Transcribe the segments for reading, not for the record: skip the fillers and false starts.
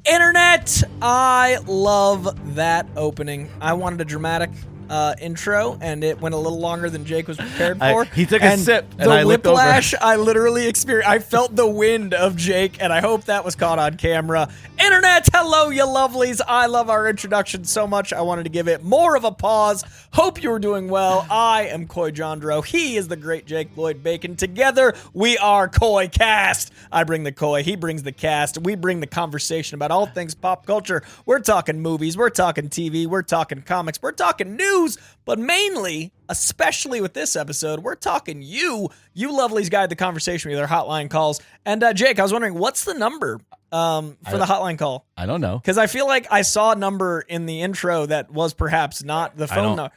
Internet! I love that opening. I wanted a dramatic intro, and it went a little longer than Jake was prepared for. He took a sip, and I looked over. The whiplash I literally experienced. I felt the wind of Jake, and I hope that was caught on camera. Internet, hello, you lovelies. I love our introduction so much, I wanted to give it more of a pause. Hope you were doing well. I am Coy Jondro. He is the great Jake Lloyd Bacon. Together, we are Coy Cast. I bring the Coy, he brings the cast. We bring the conversation about all things pop culture. We're talking movies, we're talking TV, we're talking comics, we're talking news, but mainly, especially with this episode, we're talking you lovelies guide the conversation with our hotline calls. And Jake, I was wondering, what's the number for the hotline call? I don't know. Because I feel like I saw a number in the intro that was perhaps not the phone number.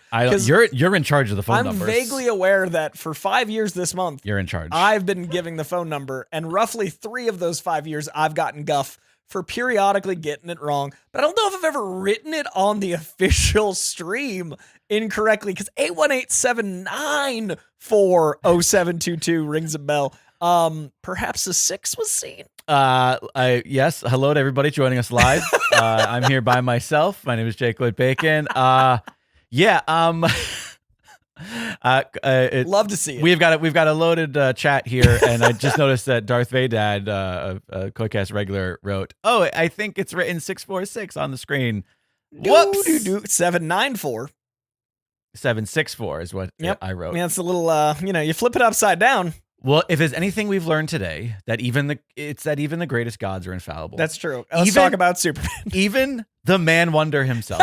You're in charge of the phone numbers. I'm vaguely aware that for 5 years this month, you're in charge. I've been giving the phone number, and roughly 3 of those 5 years, I've gotten guff for periodically getting it wrong. But I don't know if I've ever written it on the official stream incorrectly, because 818-794-0722 rings a bell. Perhaps a 6 was seen. Yes. Hello to everybody joining us live. I'm here by myself. My name is Jake Lloyd Bacon. Love to see it. We've got a loaded chat here, and I just noticed that Darth Vadad, a Coycast regular, wrote, "Oh, I think it's written 646 on the screen." Whoops. 794. 764 is what I wrote. I mean, it's a little, you flip it upside down. Well, if there's anything we've learned today, that even the greatest gods are infallible. That's true. Let's talk about Superman. Even the man wonder himself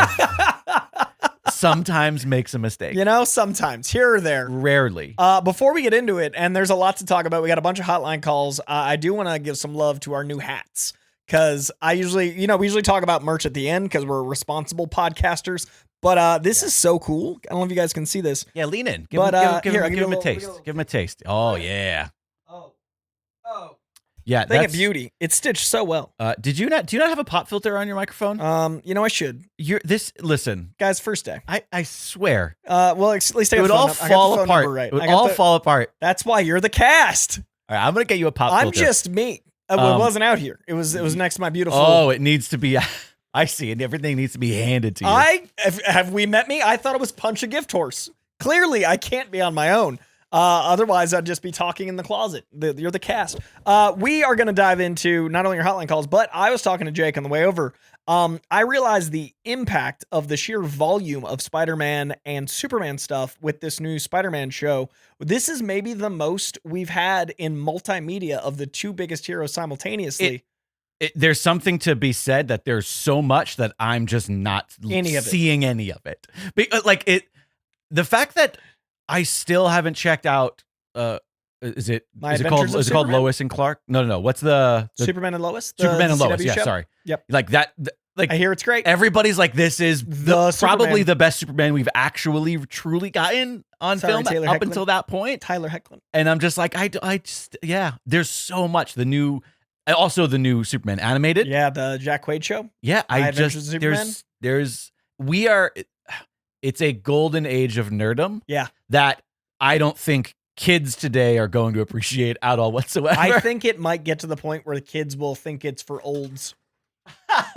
sometimes makes a mistake. Sometimes, here or there. Rarely. Before we get into it, and there's a lot to talk about, we got a bunch of hotline calls. I do want to give some love to our new hats, because we usually talk about merch at the end because we're responsible podcasters. But this is so cool. I don't know if you guys can see this. Yeah, lean in. Give him a taste. Give him a taste. Oh, yeah. Oh. Yeah, Thing of beauty. It's stitched so well. Do you not have a pop filter on your microphone? I should. Listen. Guys, first day. I swear. Well, at least it would all fall apart. Right. It would all fall apart. That's why you're the cast. All right, I'm going to get you a pop filter. I'm just me. It wasn't out here. It was next to my beautiful. Oh, it needs to be. I see, and everything needs to be handed to you. Have we met me? I thought it was punch a gift horse. Clearly, I can't be on my own. Otherwise, I'd just be talking in the closet. You're the cast. We are going to dive into not only your hotline calls, but I was talking to Jake on the way over. I realized the impact of the sheer volume of Spider-Man and Superman stuff with this new Spider-Man show. This is maybe the most we've had in multimedia of the two biggest heroes simultaneously. There's something to be said that there's so much that I'm just not seeing any of it. The fact that I still haven't checked out. Is it called Lois and Clark? No. What's the Superman and Lois? Superman and Lois. CW Yeah, show? sorry. Yep. Like that. I hear it's great. Everybody's like, this is probably the best Superman we've actually truly gotten on film up until that point. Tyler Hoechlin. And I'm just like, there's so much. The new Superman animated. Yeah, the Jack Quaid show. Yeah, it's a golden age of nerdom. Yeah. That I don't think kids today are going to appreciate at all whatsoever. I think it might get to the point where the kids will think it's for olds.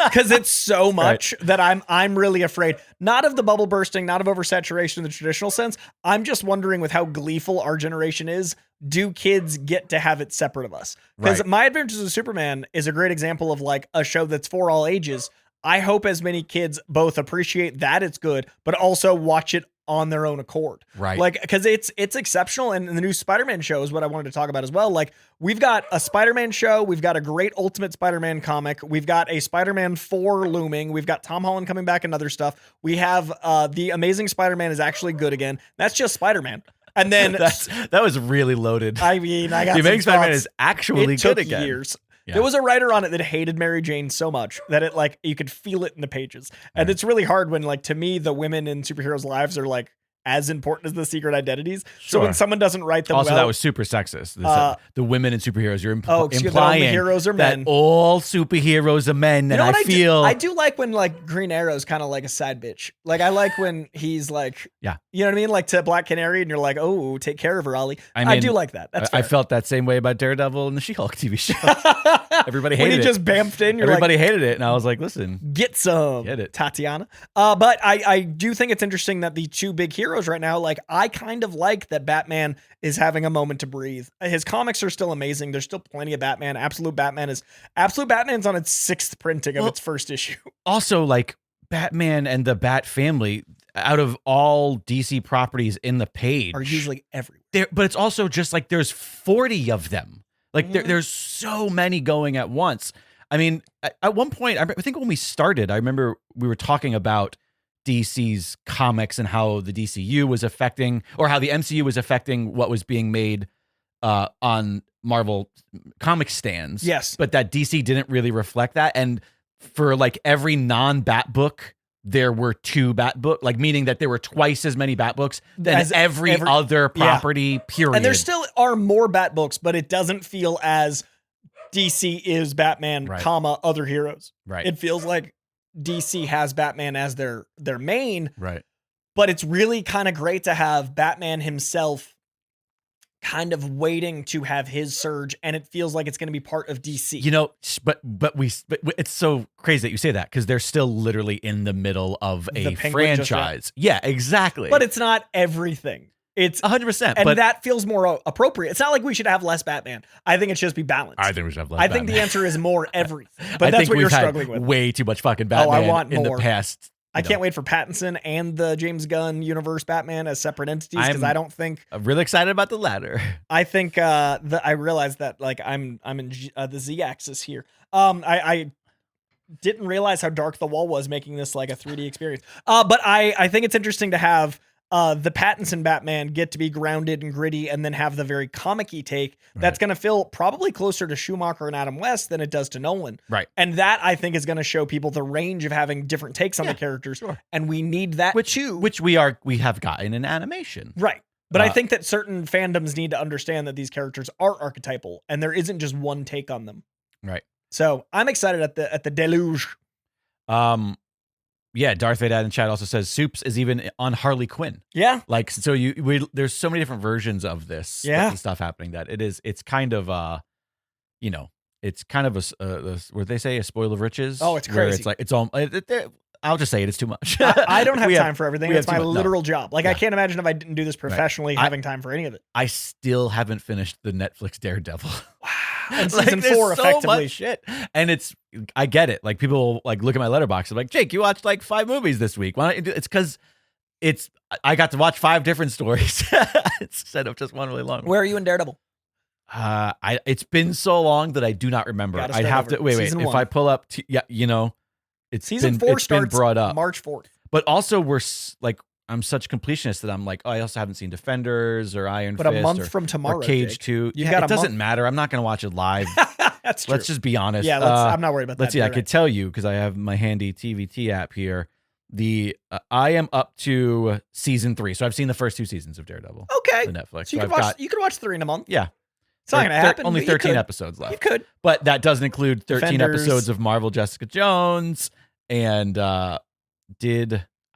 Because it's so much that I'm really afraid, not of the bubble bursting, not of oversaturation in the traditional sense. I'm just wondering, with how gleeful our generation is, do kids get to have it separate of us? Because My Adventures of Superman is a great example of like a show that's for all ages. I hope as many kids both appreciate that it's good, but also watch it on their own accord. Right. Like, because it's exceptional. And the new Spider-Man show is what I wanted to talk about as well. Like, we've got a Spider-Man show. We've got a great Ultimate Spider-Man comic. We've got a Spider-Man 4 looming. We've got Tom Holland coming back and other stuff. We have The Amazing Spider-Man is actually good again. That's just Spider-Man. And then that was really loaded. I mean, I got The Amazing Spider-Man is actually good again. Years. Yeah. There was a writer on it that hated Mary Jane so much that it you could feel it in the pages. And it's really hard when to me, the women in superheroes' lives are as important as the secret identities. So when someone doesn't write them also, well, that was super sexist. The women and superheroes. You're implying that only heroes are men. that all superheroes are men. You and know what I do like when like Green Arrow's kind of like a side bitch. Like I like when he's like, you know what I mean? Like to Black Canary and you're like, oh, take care of her, Ollie. I do like that. That's fair. I felt that same way about Daredevil and the She-Hulk TV show. Everybody hated it. When he just bamfed in, everybody hated it. And I was like, listen, get some, get it. Tatiana. But I do think it's interesting that the two big heroes right now, like I kind of like that Batman is having a moment to breathe. His comics are still amazing. There's still plenty of Batman. Absolute Batman's on its 6th printing of its first issue. Also, like Batman and the Bat family, out of all DC properties in the page, are usually everywhere. But it's also just like there's 40 of them. Like there's so many going at once. I mean, at one point, I think when we started, I remember we were talking about DC's comics and how the DCU was affecting, or how the MCU was affecting what was being made on Marvel comic stands. Yes. But that DC didn't really reflect that. And for like every non-Bat book, there were 2 Bat books, like meaning that there were twice as many Bat books than every other property, period. And there still are more Bat books, but it doesn't feel as DC is Batman, comma, other heroes. Right. It feels like DC has Batman as their main. Right. But it's really kind of great to have Batman himself kind of waiting to have his surge, and it feels like it's going to be part of DC. You know, but it's so crazy that you say that, because they're still literally in the middle of a franchise. Yeah, exactly. But it's not everything. It's 100%. And that feels more appropriate. It's not like we should have less Batman. I think it should just be balanced. I think we should have less Batman. I think the answer is more everything. But that's what you're struggling with. Way too much fucking Batman I want in more. the past. I can't wait for Pattinson and the James Gunn universe Batman as separate entities, because I don't think I'm really excited about the latter. I think I realized that like I'm in the Z-axis here. I didn't realize how dark the wall was, making this like a 3D experience. But I think it's interesting to have the Pattinson Batman get to be grounded and gritty, and then have the very comic-y take that's going to feel probably closer to Schumacher and Adam West than it does to Nolan. Right. And that, I think, is going to show people the range of having different takes on the characters. Sure. And we need that too. Which we have gotten in animation. Right. But I think that certain fandoms need to understand that these characters are archetypal, and there isn't just one take on them. Right. So I'm excited at the deluge. Yeah, Darth Vadad in chat also says Soups is even on Harley Quinn. Yeah. Like, so there's so many different versions of this stuff happening that it's kind of, it's kind of a what they say, a spoil of riches. Oh, it's crazy. Where it's like, it's all, I'll just say it's too much. I don't have time for everything. It's my literal job. Like, Yeah. I can't imagine if I didn't do this professionally, having time for any of it. I still haven't finished the Netflix Daredevil. Wow. And season 4 effectively. So much shit. And I get it. Like, people like look at my letterbox. I'm like, Jake, you watched like 5 movies this week. Why don't you do it's because I got to watch 5 different stories instead of just one really long one. Where are you in Daredevil? It's been so long that I do not remember. I'd have to wait. If I pull up, it's season 4 starts been brought up March 4th. But also I'm such completionist that I'm like, I also haven't seen Defenders or Iron Fist. But a month from tomorrow, or Cage Jake. 2. It doesn't matter. I'm not going to watch it live. That's true. Let's just be honest. Yeah, I'm not worried about that. Let's see. I could tell you, because I have my handy TVT app here. I am up to season 3, so I've seen the first 2 seasons of Daredevil. Okay, on Netflix. So you could watch 3 in a month. Yeah, it's not going to happen. Only 13 episodes left. You could, but that doesn't include 13 Defenders. episodes of Marvel Jessica Jones. And I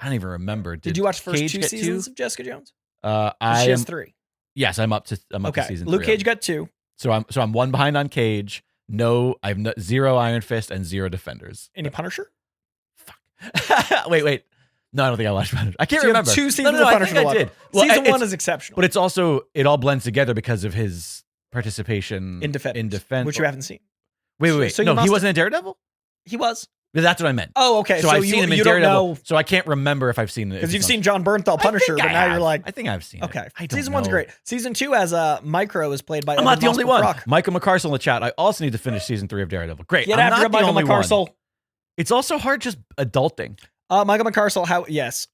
don't even remember. Did you watch the first Cage 2 get seasons of Jessica Jones? She has 3. Yes, I'm up to season 3. Luke Cage got 2. So I'm 1 behind on Cage. No, I have 0 Iron Fist and 0 Defenders. Any Punisher? Fuck. Wait. No, I don't think I watched Punisher. I can't remember. 2 seasons of Punisher. I did. Well, season 1 is exceptional, but it's also it all blends together because of his participation in Defense, which you haven't seen. Wait. So no, he wasn't in Daredevil. He was. That's what I meant. Oh, okay. So I've seen him in Daredevil. So I can't remember if I've seen it. Because you've seen John Bernthal Punisher, but now you're like, I think I've seen it. Okay. I don't Season know. 1's great. Season 2 as Micro is played by. I'm not the only one. Brock. Michael McCarstle in the chat. I also need to finish season 3 of Daredevil. Great. Get after Michael McCarstle. It's also hard just adulting. Michael McCarstle, how is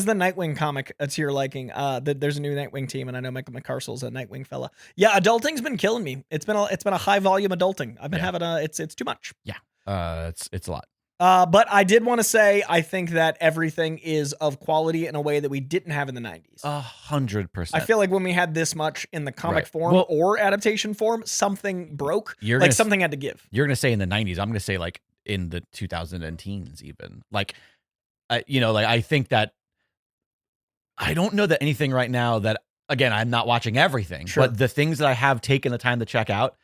the Nightwing comic to your liking? There's a new Nightwing team, and I know Michael McCarstle's a Nightwing fella. Yeah, adulting's been killing me. It's been a high volume adulting. I've been having it's too much. Yeah, it's a lot. But I did want to say, I think that everything is of quality in a way that we didn't have in the 90s. 100%. I feel like when we had this much in the comic form or adaptation form, something broke. Something had to give. You're going to say in the 90s. I'm going to say like in the 2010s even. Like, I think that I don't know that anything right now that, again, I'm not watching everything, but the things that I have taken the time to check out,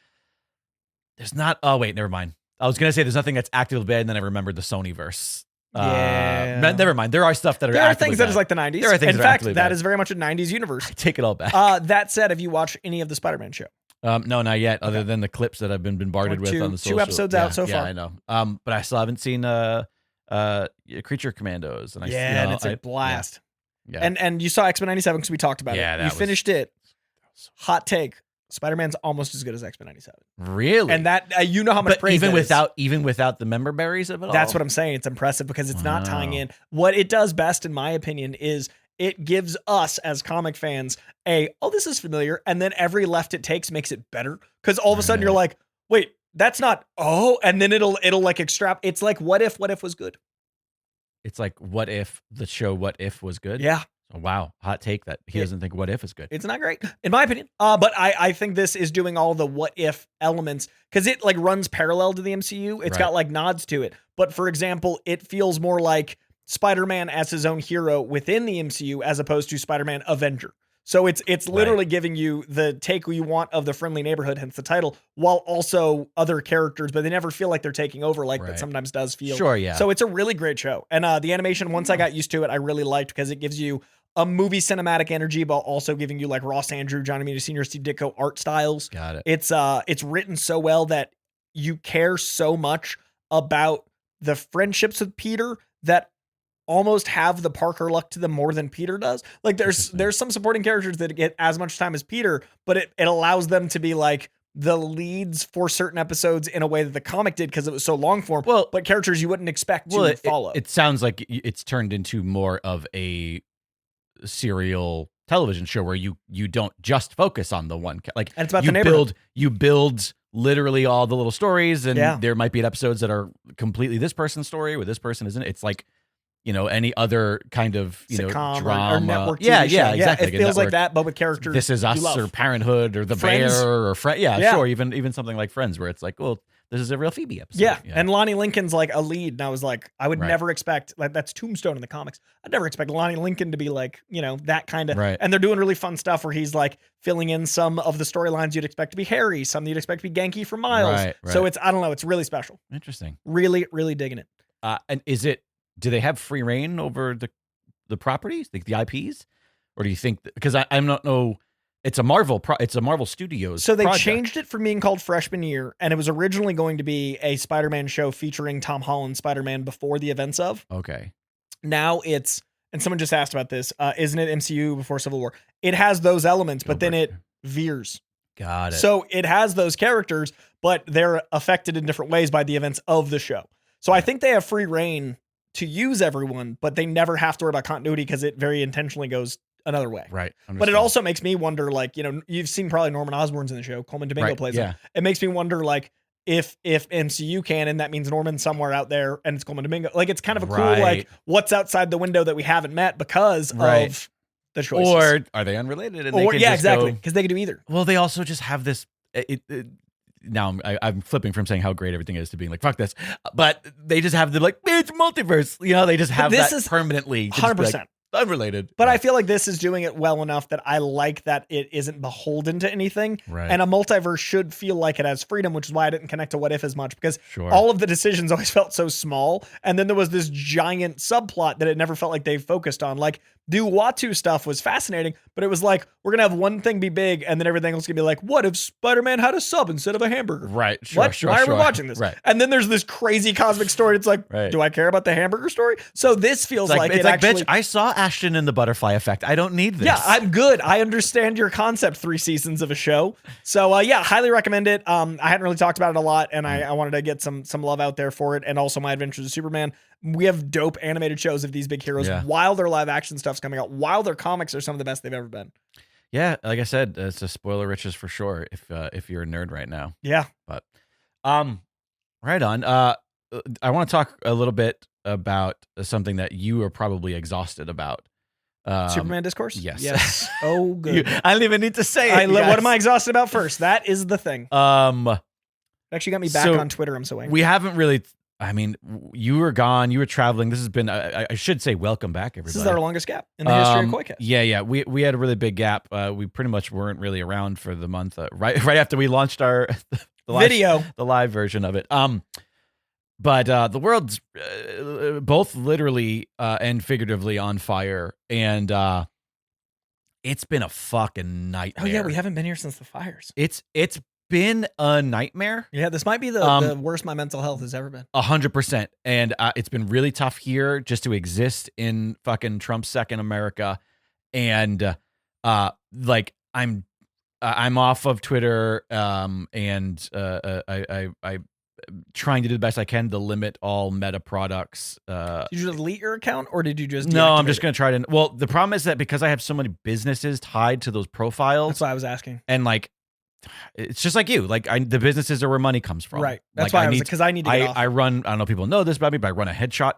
there's not, oh wait, never mind. I was going to say there's nothing that's actively bad, and then I remembered the Sonyverse. Never mind. There are stuff that are. There are things that is like the 90s. There are things in fact, that is very much a 90s universe. I take it all back. That said, have you watched any of the Spider-Man show? No, not yet. Other than the clips that I've been bombarded with on the social. 2 episodes out so far. Yeah, I know. But I still haven't seen Creature Commandos, and and it's a blast. Yeah. And you saw X-Men 97 because we talked about it. You finished it. Hot take. Spider-Man's almost as good as X-Men 97. Really? And that you know how much praise even without the member berries of it all. That's what I'm saying. It's impressive because it's not tying in. What it does best, in my opinion, is it gives us as comic fans this is familiar, and then every left it takes makes it better. Because all of a sudden you're like, wait, that's not and then it'll like extrapolate. It's like what if was good. It's like what if the show What If was good? Yeah. Oh, wow. Hot take that he doesn't think What If is good. It's not great, in my opinion. But I think this is doing all the what if elements because it like runs parallel to the MCU. It's got like nods to it. But for example, it feels more like Spider-Man as his own hero within the MCU as opposed to Spider-Man Avenger. So it's literally giving you the take you want of the friendly neighborhood, hence the title, while also other characters, but they never feel like they're taking over like that sometimes does feel. Sure, yeah. So it's a really great show. And the animation, once I got used to it, I really liked because it gives you a movie cinematic energy, but also giving you like Ross Andrew, Johnny Mita Sr., Steve Ditko art styles. Got it. It's written so well that you care so much about the friendships with Peter that almost have the Parker luck to them more than Peter does. Like there's some supporting characters that get as much time as Peter, but it allows them to be like the leads for certain episodes in a way that the comic did because it was so long form. Well, but characters you wouldn't expect to follow. It sounds like it's turned into more of a serial television show where you don't just focus on the one and it's about the neighborhood. You build literally all the little stories, and there might be episodes that are completely this person's story where this person isn't. It's like any other kind of sitcom drama or network TV yeah show. Exactly. It feels like that, but with characters. This Is Us or Parenthood or The Friends. Bear or Friends. Yeah, sure. Even something like Friends, where it's like, well, this is a real Phoebe episode. Yeah. And Lonnie Lincoln's like a lead, and I was like, I would never expect that's Tombstone in the comics. I'd never expect Lonnie Lincoln to be like that kind of. Right. And they're doing really fun stuff where he's like filling in some of the storylines you'd expect to be Harry, some you'd expect to be Genki from Miles. Right. So I don't know, it's really special. Interesting. Really, really digging it. And do they have free reign over the properties, the IPs, or do you think because I'm not know? It's a Marvel Studios. So they project. changed it from being called Freshman Year, and it was originally going to be a Spider-Man show featuring Tom Holland Spider-Man before the events of. Okay. Now it's, and someone just asked about this, isn't it MCU before Civil War? It has those elements, but then it veers. Got it. So it has those characters, but they're affected in different ways by the events of the show. So I think they have free reign to use everyone, but they never have to worry about continuity because it very intentionally goes another way. Right. But it also makes me wonder, like, you've seen probably Norman Osborn's in the show. Coleman Domingo plays him. It makes me wonder, like, if MCU canon, that means Norman's somewhere out there and it's Coleman Domingo. Like, it's kind of a cool, like, what's outside the window that we haven't met because of the choices. Or are they unrelated? And exactly. Because they could do either. Well, they also just have this. Now I'm flipping from saying how great everything is to being like, fuck this. But they just have the like, it's multiverse. They just have that permanently. 100%. Unrelated. But I feel like this is doing it well enough that I like that it isn't beholden to anything. Right. And a multiverse should feel like it has freedom, which is why I didn't connect to What If as much, because all of the decisions always felt so small. And then there was this giant subplot that it never felt like they focused on. Like, the Uatu stuff was fascinating, but it was like, we're going to have one thing be big, and then everything else going to be like, what if Spider-Man had a sub instead of a hamburger? Right. Why are we watching this? Right. And then there's this crazy cosmic story. It's like, do I care about the hamburger story? So this feels like it's it like, actually... bitch, I saw Ashton in the Butterfly Effect. I don't need this. Yeah, I'm good. I understand your concept, 3 seasons of a show. So highly recommend it. I hadn't really talked about it a lot, and I wanted to get some love out there for it, and also My Adventures of Superman. We have dope animated shows of these big heroes while their live action stuff's coming out, while their comics are some of the best they've ever been. Yeah, like I said, it's a spoiler riches for sure if you're a nerd right now. Yeah. But right on. I want to talk a little bit about something that you are probably exhausted about. Superman discourse? Yes. Oh, good. I don't even need to say it. What am I exhausted about first? That is the thing. It actually got me back on Twitter. I'm so angry. We haven't really. I mean, you were gone. You were traveling. This has been. I should say, welcome back, everybody. This is our longest gap in the history of Koicast. Yeah. We had a really big gap. We pretty much weren't really around for the month. Right after we launched our the live version of it. But the world's both literally and figuratively on fire, and it's been a fucking nightmare. Oh yeah, we haven't been here since the fires. It's been a nightmare. Yeah, this might be the worst my mental health has ever been. 100%, and it's been really tough here just to exist in fucking Trump's second America, and like I'm off of Twitter, and I trying to do the best I can to limit all Meta products. Did you delete your account or did you just No, I'm just going to try to. Well, the problem is that because I have so many businesses tied to those profiles. That's why I was asking. And like, it's just like you. Like the businesses are where money comes from. Right. That's why I was because I need to get off. I run. I don't know if people know this about me, but I run a headshot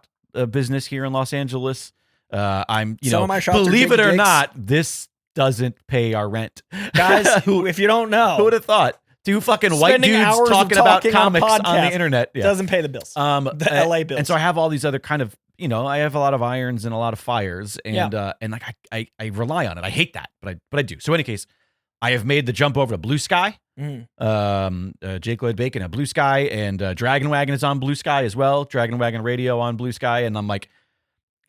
business here in Los Angeles. I'm some of my shots believe it or Jakes. not, this doesn't pay our rent, guys. If you don't know, who would have thought? Two fucking white dudes talking about comics on the internet. Yeah. Doesn't pay the bills. The LA bills. And so I have all these other kind of, I have a lot of irons and a lot of fires, and like I rely on it. I hate that, but I do. So in any case, I have made the jump over to Blue Sky. Jake Lloyd Bacon at Blue Sky, and Dragon Wagon is on Blue Sky as well. Dragon Wagon Radio on Blue Sky, and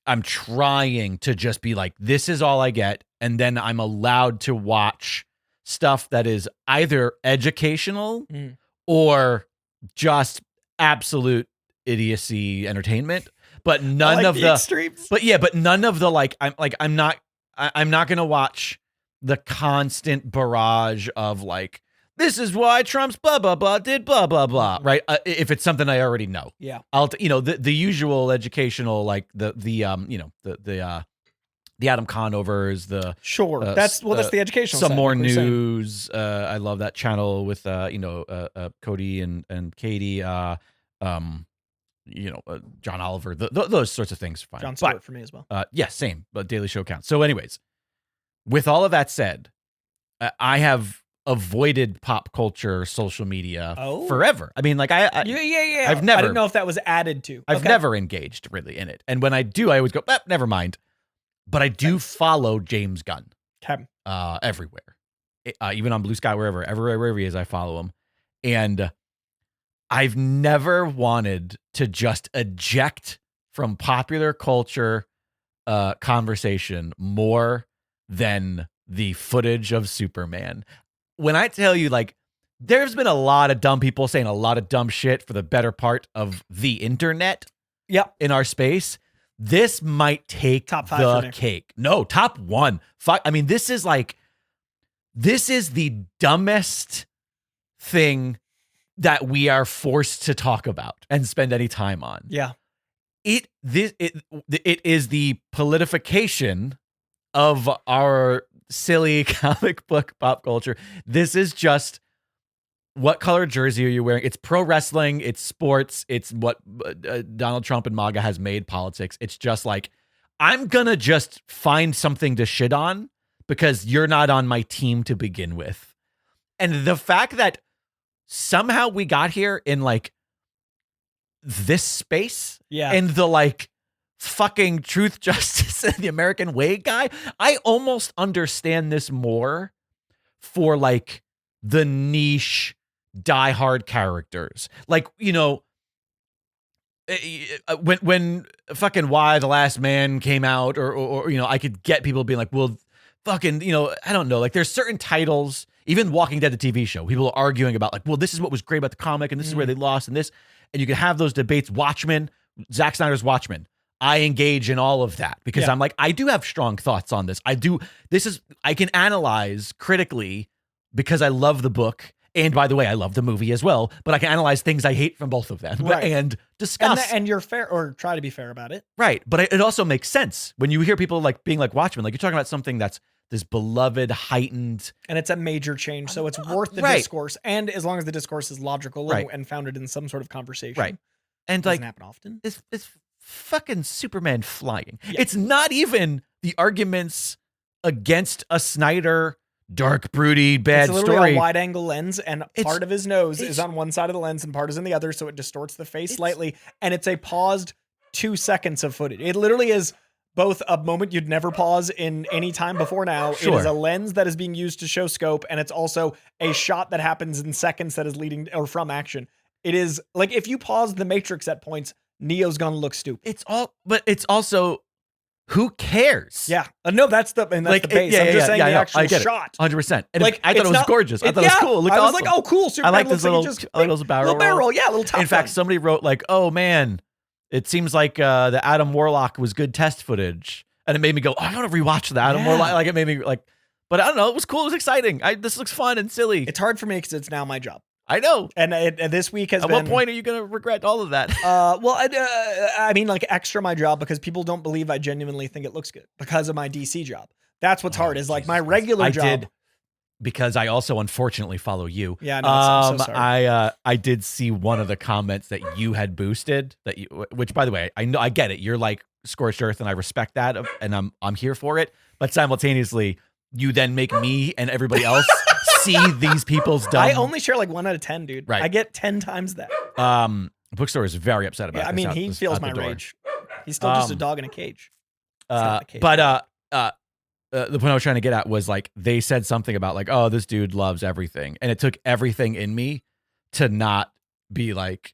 I'm trying to just be like, this is all I get, and then I'm allowed to watch stuff that is either educational or just absolute idiocy entertainment, but none of the extremes. But none of the I'm not gonna watch the constant barrage of like, this is why Trump's blah blah blah did blah blah blah, right? If it's something I already know, yeah, I'll the usual educational, like the Adam Conovers, that's the educational. Some side, more like news. I love that channel with Cody and Katie. John Oliver. Those sorts of things. Fine. Jon Stewart for me as well. Yeah, same. But Daily Show counts. So, anyways, with all of that said, I have avoided pop culture, social media forever. I mean, like yeah. I've never. I didn't know if that was added to. I've never engaged really in it, and when I do, I always go, never mind. But I do follow James Gunn everywhere, even on Blue Sky, wherever he is, I follow him. And I've never wanted to just eject from popular culture conversation more than the footage of Superman. When I tell you, like, there's been a lot of dumb people saying a lot of dumb shit for the better part of the internet in our space. This might take top 5 the cake. No, top 1. Fuck. I mean, this is the dumbest thing that we are forced to talk about and spend any time on. Yeah. It is the politification of our silly comic book pop culture. This is just, what color jersey are you wearing? It's pro wrestling. It's sports. It's what Donald Trump and MAGA has made politics. It's just like, I'm going to just find something to shit on because you're not on my team to begin with. And the fact that somehow we got here in like this space and the like fucking truth, justice, and the American way guy, I almost understand this more for like the niche diehard characters. Like, when fucking Why the Last Man came out, or I could get people being like, well, fucking, I don't know, like there's certain titles, even Walking Dead, the TV show, people are arguing about like, well, this is what was great about the comic and this is where they lost and this, and you can have those debates. Watchmen, Zack Snyder's Watchmen, I engage in all of that because I'm like, I do have strong thoughts on this. I can analyze critically because I love the book. And by the way, I love the movie as well, but I can analyze things I hate from both of them and discuss. And you're fair, or try to be fair about it. Right. But it also makes sense when you hear people like being like Watchmen, like you're talking about something that's this beloved, heightened. And it's a major change. So it's worth the discourse. And as long as the discourse is logical and founded in some sort of conversation. Right. And Doesn't happen often. It's fucking Superman flying. Yeah. It's not even the arguments against a Snyder dark, broody, bad it's literally story. a wide angle lens, and part of his nose is on one side of the lens and part is in the other, so it distorts the face slightly. And it's a paused 2 seconds of footage. It literally is both a moment you'd never pause in any time before now. Sure. It is a lens that is being used to show scope, and it's also a shot that happens in seconds that is leading or from action. It is like if you pause the Matrix at points, Neo's gonna look stupid. But it's also. Who cares? Yeah. No, that's the base. I'm just saying the actual shot. 100%. And like, I thought it was gorgeous. I thought it was cool. It looked awesome. I was like, oh, cool. Superman I like this little barrel. Yeah, little top. In fact, somebody wrote like, oh man, it seems like the Adam Warlock was good test footage. And it made me go, oh, I want to rewatch the Adam Warlock. Like it made me like, but I don't know. It was cool. It was exciting. This looks fun and silly. It's hard for me because it's now my job. I know. And this week has been... At what point are you going to regret all of that? Well, I mean, like, extra my job because people don't believe I genuinely think it looks good because of my DC job. That's what's hard is, like, my regular job. I did, because I also, unfortunately, follow you. Yeah, no, I'm so sorry. I did see one of the comments that you had boosted, which, by the way, I know I get it. You're like Scorched Earth, and I respect that, and I'm here for it. But simultaneously, you then make me and everybody else... see these people's dumb. I only share like 1 out of 10, dude. Right. I get 10 times that. Bookstore is very upset about. Yeah, I mean, he feels my rage. He's still just a dog in a cage. But the point I was trying to get at was like they said something about like, oh, this dude loves everything, and it took everything in me to not be like,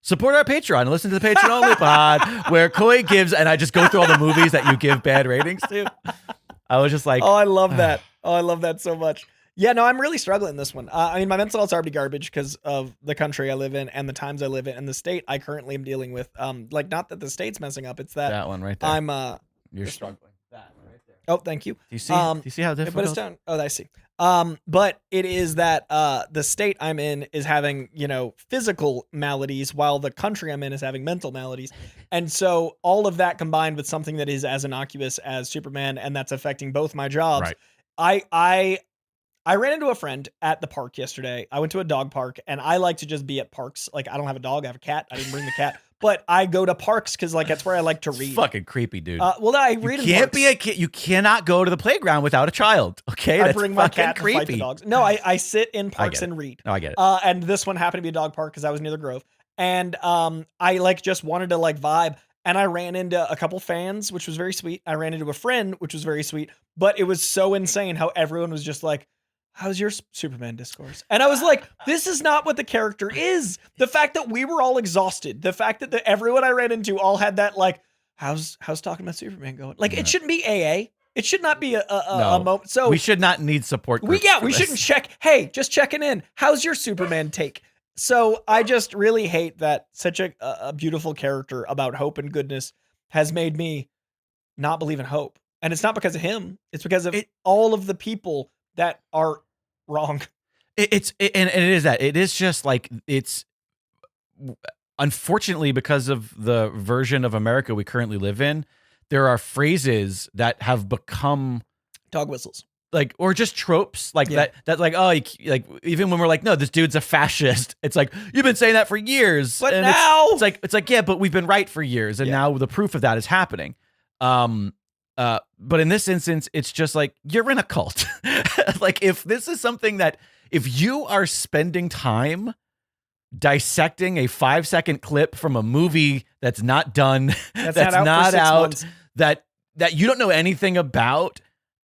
support our Patreon and listen to the Patreon only pod where Coy gives, and I just go through all the movies that you give bad ratings to. I was just like, oh, I love that. Oh, I love that so much. Yeah, no, I'm really struggling this one. I mean, my mental health's already garbage because of the country I live in and the times I live in and the state I currently am dealing with. Like, not that the state's messing up, it's that one right there. You're struggling. That right there. Oh, thank you. Do you see how difficult? But it's down. Oh, I see. But it is that the state I'm in is having, physical maladies while the country I'm in is having mental maladies. And so all of that combined with something that is as innocuous as Superman and that's affecting both my jobs. Right. I ran into a friend at the park yesterday. I went to a dog park, and I like to just be at parks. Like, I don't have a dog. I have a cat. I didn't bring the cat. But I go to parks because, like, that's where I like to read. It's fucking creepy, dude. Well, I read in parks. You cannot go to the playground without a child, okay? I bring my cat to fight the dogs. No, I sit in parks and read. No, I get it. And this one happened to be a dog park because I was near the Grove. And I, like, just wanted to, like, vibe. And I ran into a couple fans, which was very sweet. I ran into a friend, which was very sweet. But it was so insane how everyone was just like, how's your Superman discourse? And I was like, this is not what the character is. The fact that we were all exhausted, the fact that everyone I ran into all had that, like, how's talking about Superman going? Like, it shouldn't be AA. It should not be a moment. So we should not need support groups. We shouldn't check. Hey, just checking in. How's your Superman take? So I just really hate that such a beautiful character about hope and goodness has made me not believe in hope. And it's not because of him. It's because of all of the people that are wrong. It is that. It is just like, it's unfortunately because of the version of America we currently live in, there are phrases that have become dog whistles. Like, or just tropes like that like, oh, like even when we're like, no, this dude's a fascist. It's like, you've been saying that for years. But and now it's like, yeah, but we've been right for years. And now the proof of that is happening. But in this instance, it's just like, you're in a cult. Like, if this is something that, if you are spending time dissecting a 5-second clip from a movie that's not done, that's not out, that you don't know anything about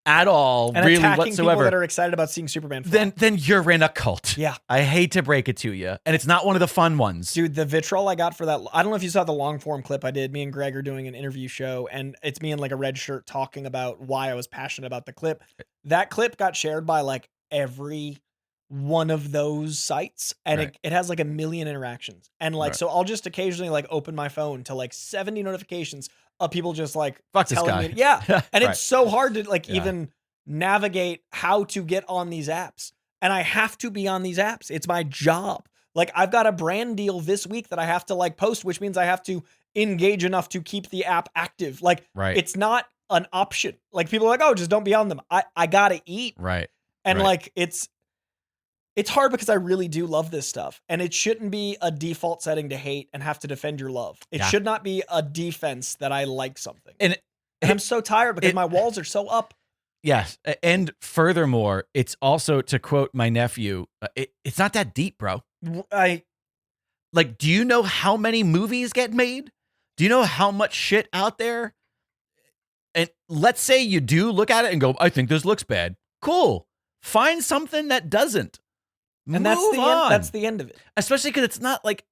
at all, and really attacking whatsoever, people that are excited about seeing Superman fly. Then you're in a cult. Yeah. I hate to break it to you. And it's not one of the fun ones. Dude, the vitriol I got for that, I don't know if you saw the long form clip I did. Me and Greg are doing an interview show, and it's me in like a red shirt talking about why I was passionate about the clip. That clip got shared by like every one of those sites, and it has like 1 million interactions. And like, so I'll just occasionally like open my phone to like 70 notifications of people just like fuck this guy. Me, yeah. And it's so hard to like even navigate how to get on these apps. And I have to be on these apps. It's my job. Like, I've got a brand deal this week that I have to like post, which means I have to engage enough to keep the app active. Like, it's not an option. Like, people are like, oh, just don't be on them. I gotta eat. Right. And like, it's it's hard because I really do love this stuff, and it shouldn't be a default setting to hate and have to defend your love. It should not be a defense that I like something. And I'm so tired because my walls are so up. Yes. And furthermore, it's also, to quote my nephew, it's not that deep, bro. Do you know how many movies get made? Do you know how much shit out there? And let's say you do look at it and go, I think this looks bad. Cool. Find something that doesn't. And that's the end of it. Especially because it's not like,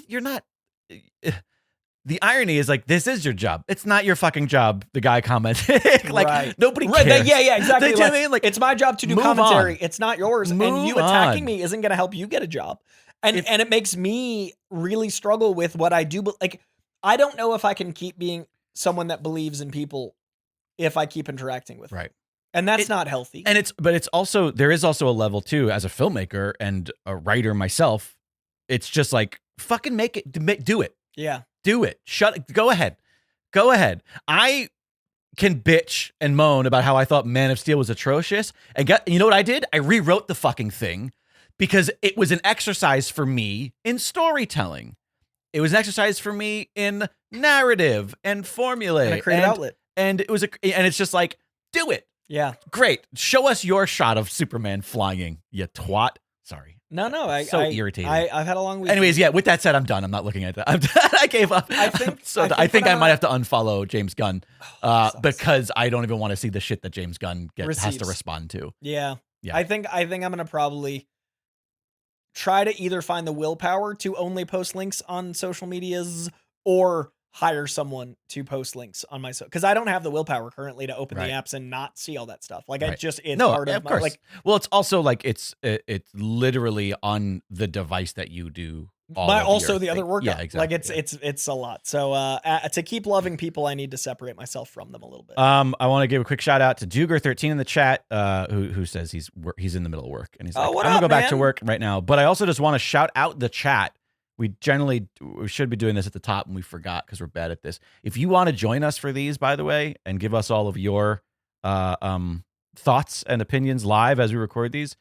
you're not. The irony is like, this is your job. It's not your fucking job. The guy commented. Nobody cares. Yeah, exactly. You know what I mean? It's my job to do commentary. It's not yours. And you attacking on. me isn't going to help you get a job. And it makes me really struggle with what I do. But I don't know if I can keep being someone that believes in people if I keep interacting with them. Right. And that's not healthy. And there is also a level too, as a filmmaker and a writer myself. It's just like, fucking make it, do it. Yeah. Do it. Go ahead. I can bitch and moan about how I thought Man of Steel was atrocious. And you know what I did? I rewrote the fucking thing because it was an exercise for me in storytelling. It was an exercise for me in narrative and formulae. And a creative outlet. And it's just like, do it. Yeah. Great. Show us your shot of Superman flying, you twat. Sorry. No. So irritating. I've had a long week. Anyways, yeah, with that said, I'm done. I'm not looking at that. I gave up. I think I might have to unfollow James Gunn because I don't even want to see the shit that James Gunn has to respond to. Yeah. I think I'm going to probably try to either find the willpower to only post links on social medias or hire someone to post links on my because I don't have the willpower currently to open the apps and not see all that stuff. It's part of course. Well, it's also like it's literally on the device that you do. The other workout. Yeah, exactly. It's a lot. So to keep loving people, I need to separate myself from them a little bit. I want to give a quick shout out to Juger13 in the chat, who says he's in the middle of work and he's like, I'm gonna go back to work right now. But I also just want to shout out the chat. We should be doing this at the top and we forgot because we're bad at this. If you want to join us for these, by the way, and give us all of your thoughts and opinions live as we record these,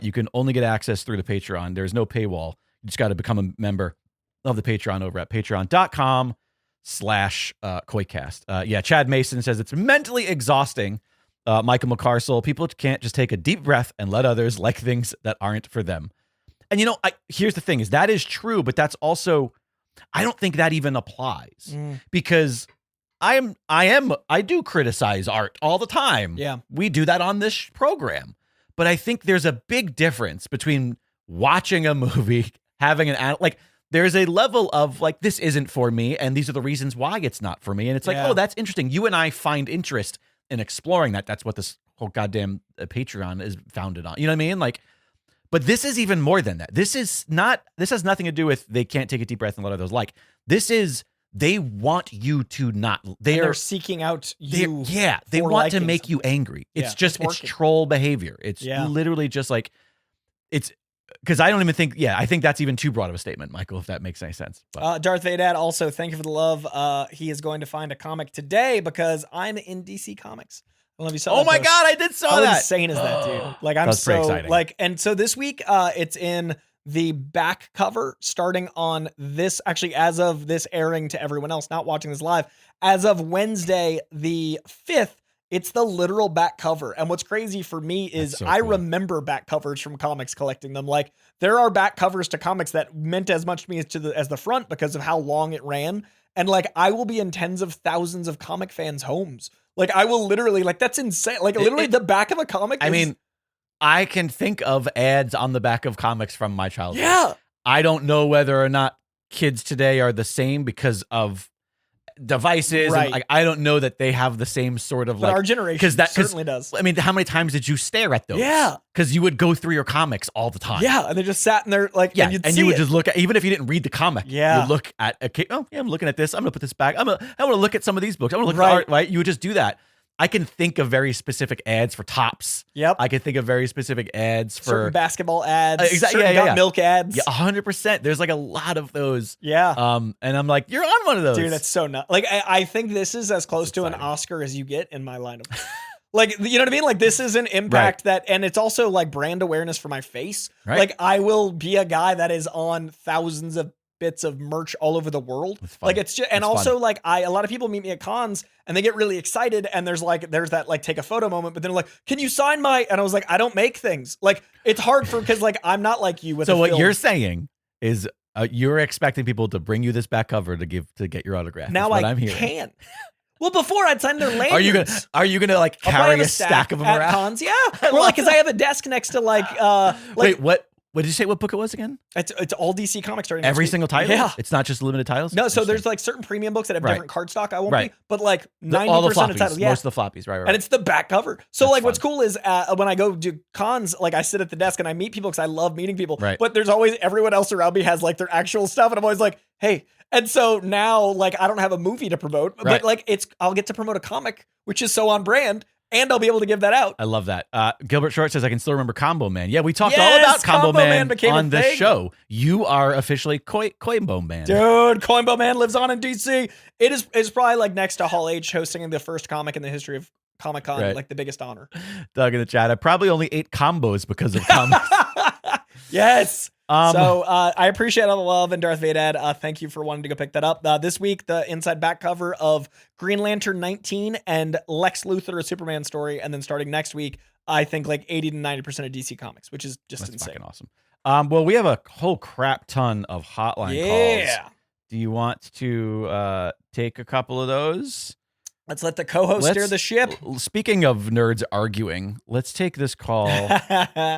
you can only get access through the Patreon. There's no paywall. You just got to become a member of the Patreon over at patreon.com/Koicast. Chad Mason says it's mentally exhausting. Michael McCarstle, people can't just take a deep breath and let others like things that aren't for them. And here's the thing: is that is true, but that's also, I don't think that even applies because I do criticize art all the time. Yeah, we do that on this program, but I think there's a big difference between watching a movie, having there's a level of this isn't for me, and these are the reasons why it's not for me, and it's oh, that's interesting. You and I find interest in exploring that. That's what this whole goddamn Patreon is founded on. You know what I mean? But this is even more than that. This has nothing to do with they can't take a deep breath and let others like. This is, they want you to not. They're seeking out you. They want to make you angry. It's it's troll behavior. It's literally just it's because I don't even think, I think that's even too broad of a statement, Michael, if that makes any sense. But. Darth Vadad, also, thank you for the love. He is going to find a comic today because I'm in DC Comics. I love you so much. Oh my God, I did saw that. How insane is that, dude? I'm That's so exciting. And so this week, it's in the back cover starting on this, actually, as of this airing to everyone else not watching this live, as of Wednesday, the 5th, it's the literal back cover. And what's crazy for me is I remember back covers from comics, collecting them. There are back covers to comics that meant as much to me as the front because of how long it ran. And I will be in tens of thousands of comic fans' homes. I will literally, that's insane. Literally the back of a comic. I mean, I can think of ads on the back of comics from my childhood. Yeah. I don't know whether or not kids today are the same because of devices. Right. And, I don't know that they have the same sort of but our generation certainly does. I mean, how many times did you stare at those? Yeah. Because you would go through your comics all the time. Yeah. And they just sat in there and you would just look at, even if you didn't read the comic, you look at I'm looking at this. I'm gonna put this back. I want to look at some of these books. I want to look at the art, right? You would just do that. I can think of very specific ads for tops. Yep. I can think of very specific ads for certain basketball ads. Exactly. Got milk ads. Yeah, 100%. There's a lot of those. Yeah. And I'm you're on one of those. Dude, that's so nuts. I think this is as close to an Oscar as you get in my line of Like, you know what I mean? Like, this is an impact that, and it's also like brand awareness for my face. Right. Like, I will be a guy that is on thousands of bits of merch all over the world. Like, it's just, and also like a lot of people meet me at cons and they get really excited and there's that like take a photo moment, but then like, can you sign my, and I was like, I don't make things. Like, it's hard cause like, I'm not like you with So what you're saying is you're expecting people to bring you this back cover to get your autograph. Now I'm can. Well, before I'd sign their lanyards. Are you gonna like carry a stack of them around? Cons? Yeah. Well, like, cause I have a desk next to like wait, what did you say? What book it was again? It's all DC Comics starting every next single title. Yeah, it's not just limited titles. No, so there's like certain premium books that have different cardstock. I won't be, but like 90% of titles, most of the floppies, right? And it's the back cover. So like, what's cool is when I go do cons, like I sit at the desk and I meet people because I love meeting people. Right. But there's always everyone else around me has like their actual stuff, and I'm always like, hey. And so now, like, I don't have a movie to promote, but like, I'll get to promote a comic, which is so on brand. And I'll be able to give that out. I love that. Gilbert Short says, I can still remember Combo Man. Yeah, we talked all about Combo Man on this show. You are officially Coimbo Man. Dude, Coimbo Man lives on in DC. It's probably like next to Hall H hosting the first comic in the history of Comic-Con, like the biggest honor. Doug in the chat, I probably only ate combos because of comics. Yes. So I appreciate all the love, and Darth Vadad, thank you for wanting to go pick that up. This week, the inside back cover of Green Lantern 19 and Lex Luthor, a Superman story, and then starting next week, I think like 80 to 90% of DC Comics, which is just insane. Fucking awesome. Well, we have a whole crap ton of hotline calls. Do you want to take a couple of those? Let's let the co-host steer the ship. Speaking of nerds arguing, let's take this call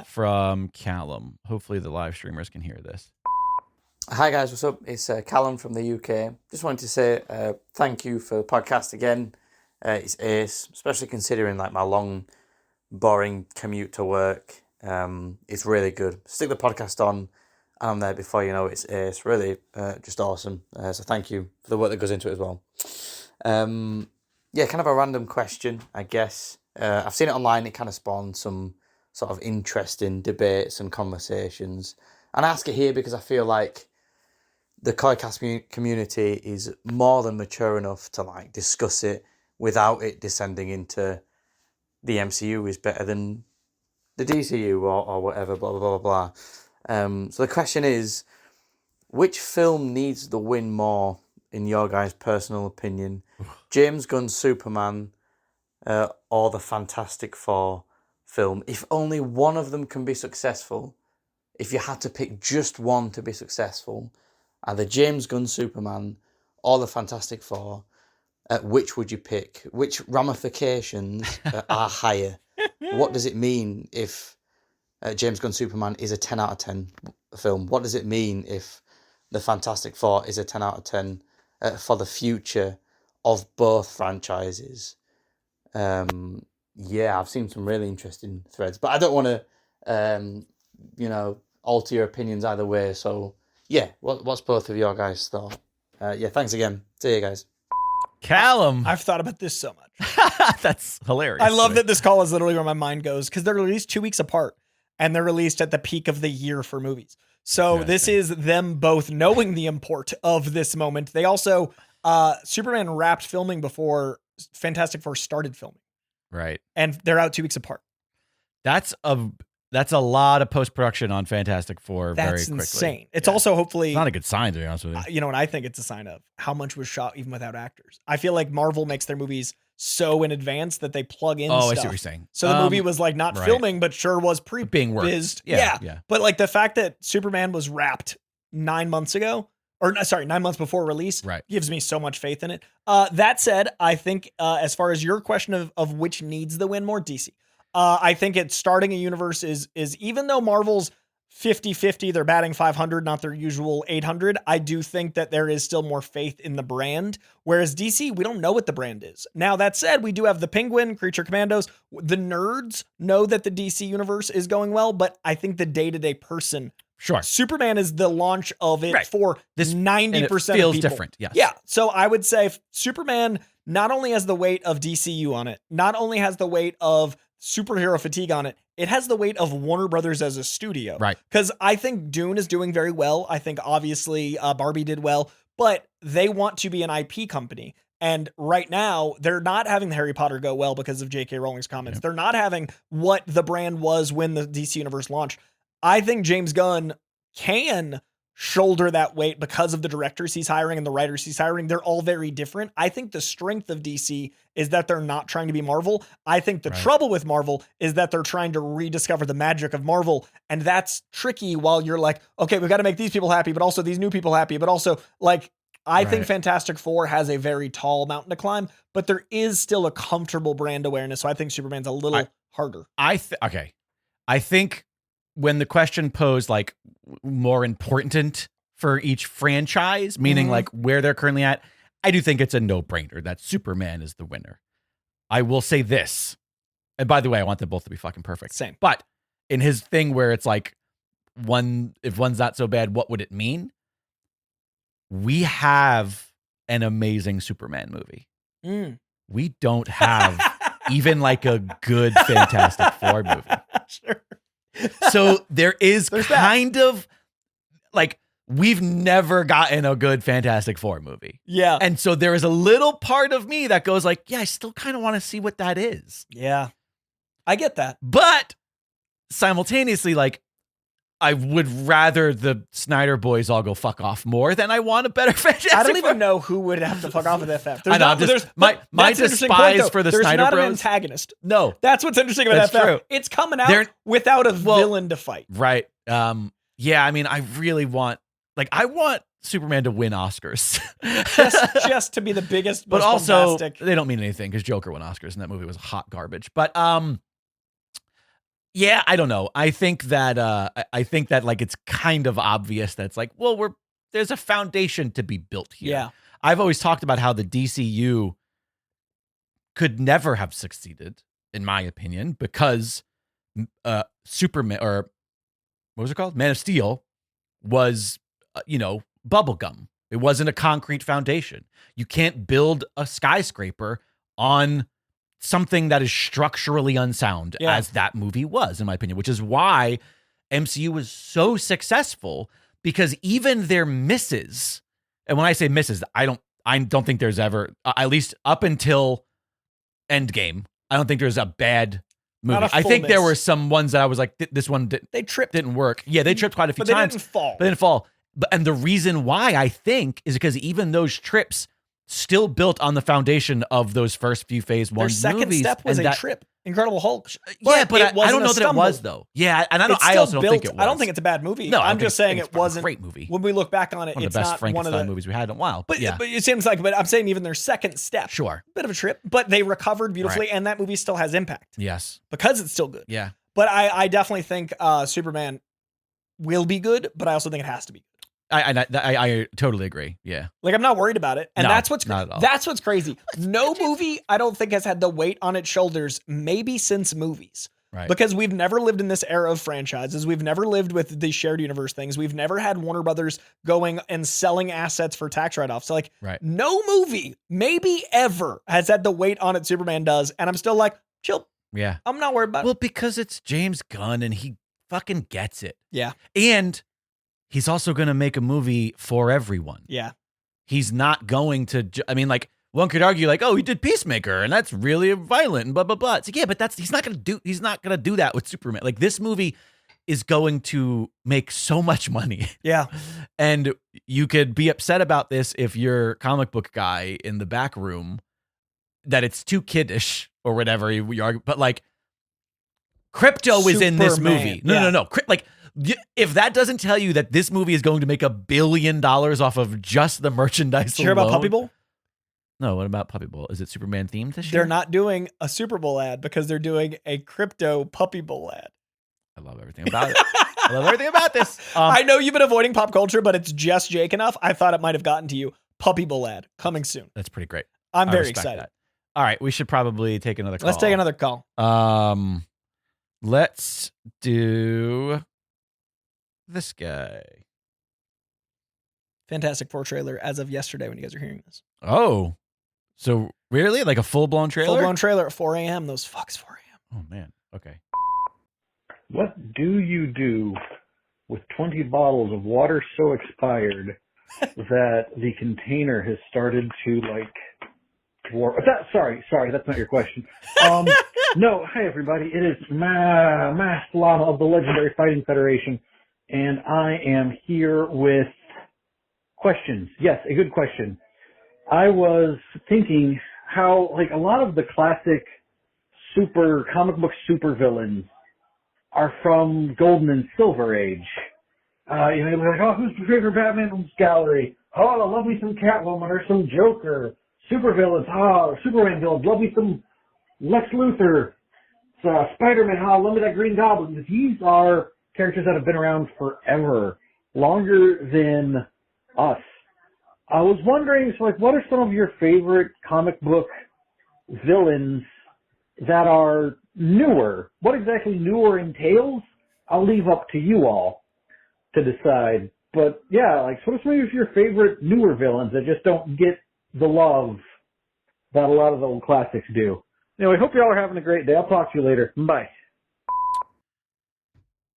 from Callum. Hopefully the live streamers can hear this. Hi guys, what's up? It's Callum from the UK. Just wanted to say thank you for the podcast again. It's ace, especially considering like my long, boring commute to work. It's really good. Stick the podcast on, and I'm there before you know it's ace. Really, just awesome. So thank you for the work that goes into it as well. Yeah, kind of a random question, I guess. I've seen it online. It kind of spawned some sort of interesting debates and conversations. And I ask it here because I feel like the Koicast community is more than mature enough to like discuss it without it descending into the MCU is better than the DCU or whatever, blah, blah, blah, blah. So the question is, which film needs the win more, in your guys' personal opinion? James Gunn's Superman or the Fantastic Four film? If only one of them can be successful, if you had to pick just one to be successful, either James Gunn's Superman or the Fantastic Four, which would you pick? Which ramifications are higher? What does it mean if James Gunn's Superman is a 10 out of 10 film? What does it mean if the Fantastic Four is a 10 out of 10 for the future of both franchises? Yeah, I've seen some really interesting threads, but I don't want to, alter your opinions either way. So, yeah, what's both of your guys' thought? Yeah, thanks again. See you guys. Callum. I've thought about this so much. That's hilarious. I love that this call is literally where my mind goes, because they're released 2 weeks apart, and they're released at the peak of the year for movies. So this is them both knowing the import of this moment. They also, Superman wrapped filming before Fantastic Four started filming. Right. And they're out 2 weeks apart. That's a lot of post-production on Fantastic Four very quickly. That's insane. It's also hopefully... It's not a good sign, to be honest with you. You know what I think it's a sign of? How much was shot even without actors. I feel like Marvel makes their movies so in advance that they plug in stuff. I see what you're saying. So the movie was like not filming, but sure was being worked. Yeah. But like the fact that Superman was wrapped 9 months ago, 9 months before release, gives me so much faith in it. That said, I think as far as your question of which needs the win more, DC. I think it's starting a universe is even though Marvel's 50-50, they're batting 500, not their usual 800. I do think that there is still more faith in the brand. Whereas DC, we don't know what the brand is. Now, that said, we do have the Penguin, Creature Commandos. The nerds know that the DC universe is going well, but I think the day-to-day person, Superman is the launch of it for this 90% of people. Feels different, yes. Yeah, so I would say Superman not only has the weight of DCU on it, not only has the weight of superhero fatigue on it, it has the weight of Warner Brothers as a studio. Right. Because I think Dune is doing very well. I think obviously Barbie did well, but they want to be an IP company. And right now, they're not having the Harry Potter go well because of J.K. Rowling's comments. Yep. They're not having what the brand was when the DC Universe launched. I think James Gunn can shoulder that weight because of the directors he's hiring and the writers he's hiring. They're all very different. I think the strength of DC is that they're not trying to be Marvel. I think the trouble with Marvel is that they're trying to rediscover the magic of Marvel. And that's tricky while you're like, okay, we've got to make these people happy, but also these new people happy, but also like, I think Fantastic Four has a very tall mountain to climb, but there is still a comfortable brand awareness. So I think Superman's a little harder. I think when the question posed like more important for each franchise, meaning like where they're currently at, I do think it's a no-brainer that Superman is the winner. I will say this, and by the way, I want them both to be fucking perfect. Same. But in his thing where it's like if one's not so bad, what would it mean? We have an amazing Superman movie. We don't have even like a good Fantastic Four movie. Sure. So there's kind of like, we've never gotten a good Fantastic Four movie. Yeah. And so there is a little part of me that goes like, yeah, I still kind of want to see what that is. Yeah. I get that. But simultaneously, like, I would rather the Snyder boys all go fuck off more than I want a better Fantastic Four. I don't even know who would have to fuck off with FF. I know. My despise for the Snyder not bros. An antagonist. No. That's what's interesting about FF. True. It's coming out without a villain to fight. Right. Yeah, I mean, I really want, like, I want Superman to win Oscars. just to be the biggest, but most also, bombastic. They don't mean anything because Joker won Oscars and that movie was hot garbage. But yeah, I don't know. I think that like it's kind of obvious that it's like, well, there's a foundation to be built here. Yeah. I've always talked about how the DCU could never have succeeded, in my opinion, because Superman, or what was it called? Man of Steel was, bubblegum. It wasn't a concrete foundation. You can't build a skyscraper on something that is structurally unsound, as that movie was, in my opinion, which is why MCU was so successful, because even their misses, and when I say misses, I don't think there's ever, at least up until Endgame, I don't think there's a bad movie. I think there were some ones that I was like, this one didn't work. Yeah, they tripped quite a few times. But they didn't fall. And the reason why, I think, is because even those trips still built on the foundation of those first few Phase 1 movies. Their second step was a trip. Incredible Hulk. Yeah, but I don't know that it was, though. Yeah, and I also don't think it was. I don't think it's a bad movie. No, I'm just saying it wasn't a great movie. When we look back on it, one of the best Frankenstein movies we had in a while. But it seems like, but I'm saying even their second step. Sure. Bit of a trip, but they recovered beautifully, and that movie still has impact. Yes. Because it's still good. Yeah. But I definitely think Superman will be good, but I also think it has to be good. I totally agree. Yeah. Like, I'm not worried about it. And not at all. That's what's crazy. No movie, I don't think, has had the weight on its shoulders maybe since movies. Right. Because we've never lived in this era of franchises. We've never lived with the shared universe things. We've never had Warner Brothers going and selling assets for tax write-offs. So like, no movie, maybe ever, has had the weight on it Superman does. And I'm still like, chill. Yeah. I'm not worried about it. Well, because it's James Gunn and he fucking gets it. Yeah. And he's also going to make a movie for everyone. Yeah. He's not going to, I mean, like, one could argue like, oh, he did Peacemaker and that's really violent and blah, blah, blah. It's like, yeah, but he's not going to do that with Superman. Like, this movie is going to make so much money. Yeah. And you could be upset about this if you're a comic book guy in the back room, that it's too kiddish or whatever you argue. But like, crypto is in this movie. No. Like, if that doesn't tell you that this movie is going to make $1 billion off of just the merchandise alone. Hear about Puppy Bowl? No, what about Puppy Bowl? Is it Superman themed this year? They're not doing a Super Bowl ad because they're doing a crypto Puppy Bowl ad. I love everything about it. I love everything about this. I know you've been avoiding pop culture, but it's just Jake enough. I thought it might have gotten to you. Puppy Bowl ad coming soon. That's pretty great. I'm very excited. That. All right, we should probably take another call. Let's take another call. Let's do this guy. Fantastic Four trailer as of yesterday when you guys are hearing this. Oh, so really? Like a full-blown trailer? Full-blown trailer at 4 a.m. Those fucks 4 a.m. Oh, man. Okay. What do you do with 20 bottles of water so expired that the container has started to, like, dwarf. Sorry, that's not your question. No, hi everybody. It is Masked Llama of the Legendary Fighting Federation, and I am here with questions. Yes, a good question. I was thinking how, like, a lot of the classic comic book supervillains are from Golden and Silver Age. They'll be like, oh, who's your favorite Batman's gallery? Oh, I love me some Catwoman or some Joker. Supervillains, Superman villains, love me some Lex Luthor. Spider-Man, love me that Green Goblin. These are characters that have been around forever, longer than us. I was wondering, what are some of your favorite comic book villains that are newer? What exactly newer entails? I'll leave up to you all to decide. But yeah, what are some of your favorite newer villains that just don't get the love that a lot of the old classics do? Anyway, hope you all are having a great day. I'll talk to you later. Bye.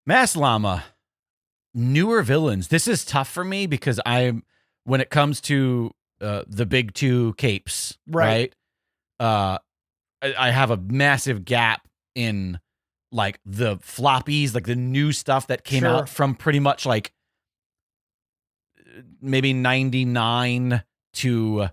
Masked Llama, newer villains. This is tough for me because when it comes to the big two capes, right? I have a massive gap in the floppies, the new stuff that came out from pretty much maybe 99 to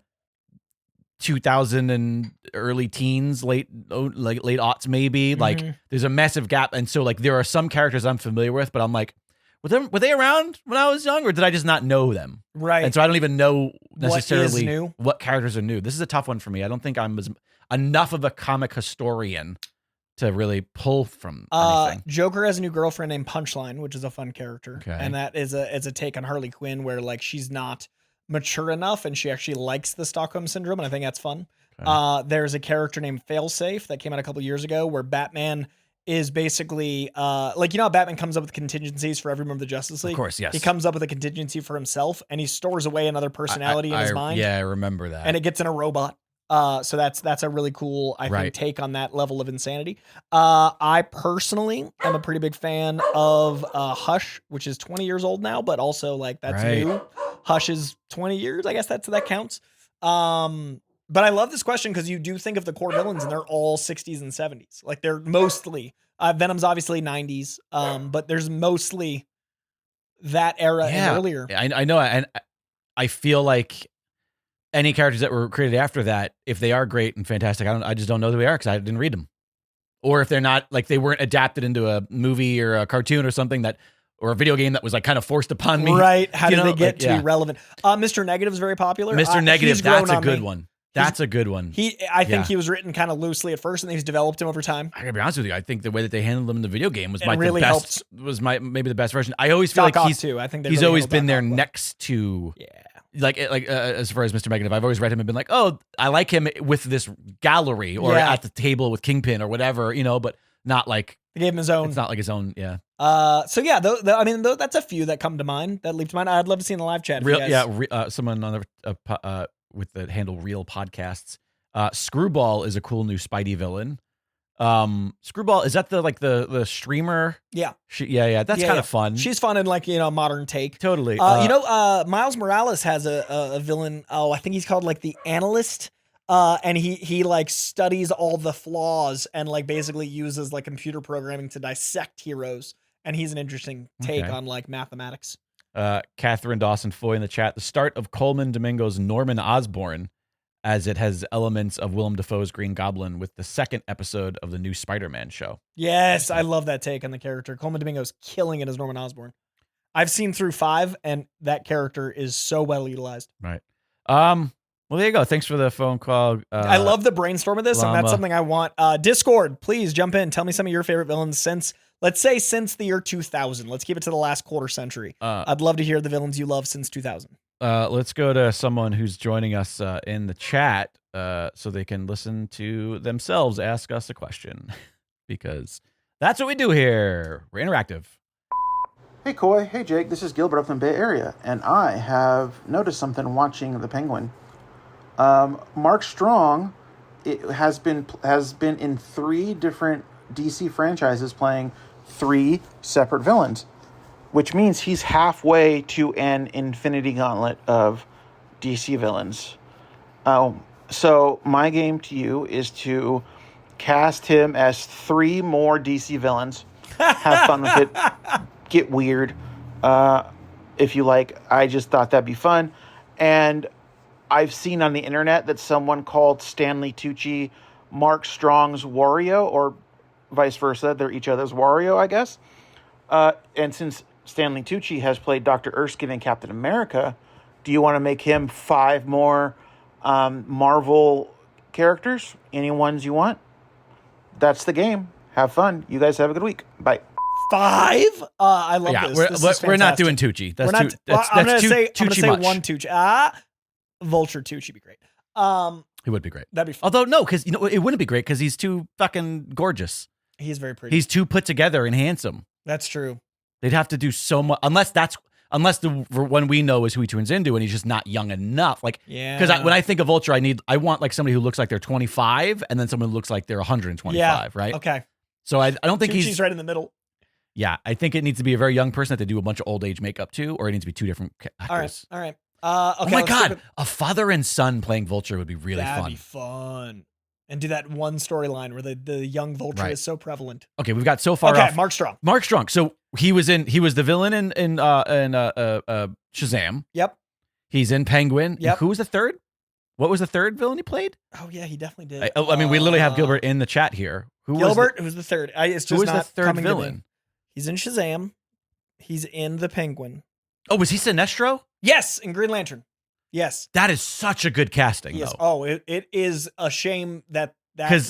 2000 and early teens, late aughts maybe. There's a massive gap, and so there are some characters I'm familiar with, but I'm like, were they around when I was young, or did I just not know them? Right. And so I don't even know necessarily what is new? What characters are new. This is a tough one for me. I don't think I'm enough of a comic historian to really pull from anything. Joker has a new girlfriend named Punchline, which is a fun character. Okay. And that is a take on Harley Quinn where she's not mature enough and she actually likes the Stockholm Syndrome, and I think that's fun. Okay. There's a character named Failsafe that came out a couple years ago where Batman is basically how Batman comes up with contingencies for every member of the Justice League? Of course, yes. He comes up with a contingency for himself and he stores away another personality in his mind. Yeah, I remember that. And it gets in a robot. So that's a really cool, I think, take on that level of insanity. I personally am a pretty big fan of Hush, which is 20 years old now, but also that's new. Hush is 20 years. I guess that counts. But I love this question because you do think of the core villains and they're all 60s and 70s. They're mostly Venom's obviously 90s, but there's mostly that era and earlier. I know, and I feel like any characters that were created after that, if they are great and fantastic, I just don't know who they are because I didn't read them, or if they're not they weren't adapted into a movie or a cartoon or something or a video game that was kind of forced upon me. Right? How did they get to be relevant? Mr. Negative is very popular. Mr. Negative, that's a good one. That's a good one. I think he was written kind of loosely at first, and he's developed him over time. I gotta be honest with you. I think the way that they handled him in the video game was maybe the best version. I always feel he's always been there next to as far as Mr. Negative. I've always read him and been like, oh, I like him with this gallery or at the table with Kingpin or whatever, but not they gave him his own. It's not his own. Yeah. That's a few that come to mind that leap to mind. I'd love to see in the live chat. Someone on the with the handle Real Podcasts. Screwball is a cool new Spidey villain. Screwball, is that the streamer? Yeah. That's kind of fun. She's fun in modern take. Totally. Miles Morales has a villain. Oh, I think he's called the Analyst. And he studies all the flaws and basically uses computer programming to dissect heroes. And he's an interesting take on mathematics. Catherine Dawson Foy in the chat. The start of Coleman Domingo's Norman Osborn, as it has elements of Willem Dafoe's Green Goblin with the second episode of the new Spider-Man show. Yes, I love that take on the character. Coleman Domingo's killing it as Norman Osborn. I've seen through 5, and that character is so well utilized. Right. Well, there you go. Thanks for the phone call. I love the brainstorm of this, and that's something I want. Discord, please jump in. Tell me some of your favorite villains since the year 2000. Let's keep it to the last quarter century. I'd love to hear the villains you love since 2000. Let's go to someone who's joining us in the chat so they can listen to themselves ask us a question because that's what we do here. We're interactive. Hey, Coy. Hey, Jake. This is Gilbert up in the Bay Area, and I have noticed something watching The Penguin. Mark Strong has been in 3 different DC franchises playing 3 separate villains, which means he's halfway to an Infinity Gauntlet of DC villains. So my game to you is to cast him as 3 more DC villains. Have fun with it. Get weird. If you like. I just thought that'd be fun. And I've seen on the internet that someone called Stanley Tucci Mark Strong's Wario, or vice versa. They're each other's Wario, I guess. And since Stanley Tucci has played Dr. Erskine in Captain America, do you want to make him 5 more Marvel characters? Any ones you want? That's the game. Have fun. You guys have a good week. Bye. 5? I love this. We're not doing Tucci. I'm gonna say one Tucci. Vulture Tucci be great. He would be great. That'd be fun. Although no, because it wouldn't be great because he's too fucking gorgeous. He's very pretty. He's too put together and handsome. That's true. They'd have to do so much unless the one we know is who he turns into, and he's just not young enough. Like, yeah. Because when I think of Vulture, I want like somebody who looks like they're 25, and then someone who looks like they're 125. Right? Okay. So I don't think he's right in the middle. Yeah, I think it needs to be a very young person that they do a bunch of old age makeup to, or it needs to be 2 different actors. All right. Okay, oh my God, a father and son playing Vulture would be really fun. That'd be fun. And do that one storyline where the young Vulture is so prevalent. Okay, we've got so far off. Mark Strong. Mark Strong. So he was the villain in Shazam. Yep. He's in Penguin. Yep. Who was the third? What was the third villain he played? Oh yeah, he definitely did. I mean, we literally have Gilbert in the chat here. Who was the third? It's just who was not the third coming villain? He's in Shazam. He's in the Penguin. Oh, was he Sinestro? Yes, in Green Lantern. Yes. That is such a good casting, though. Oh, it is a shame that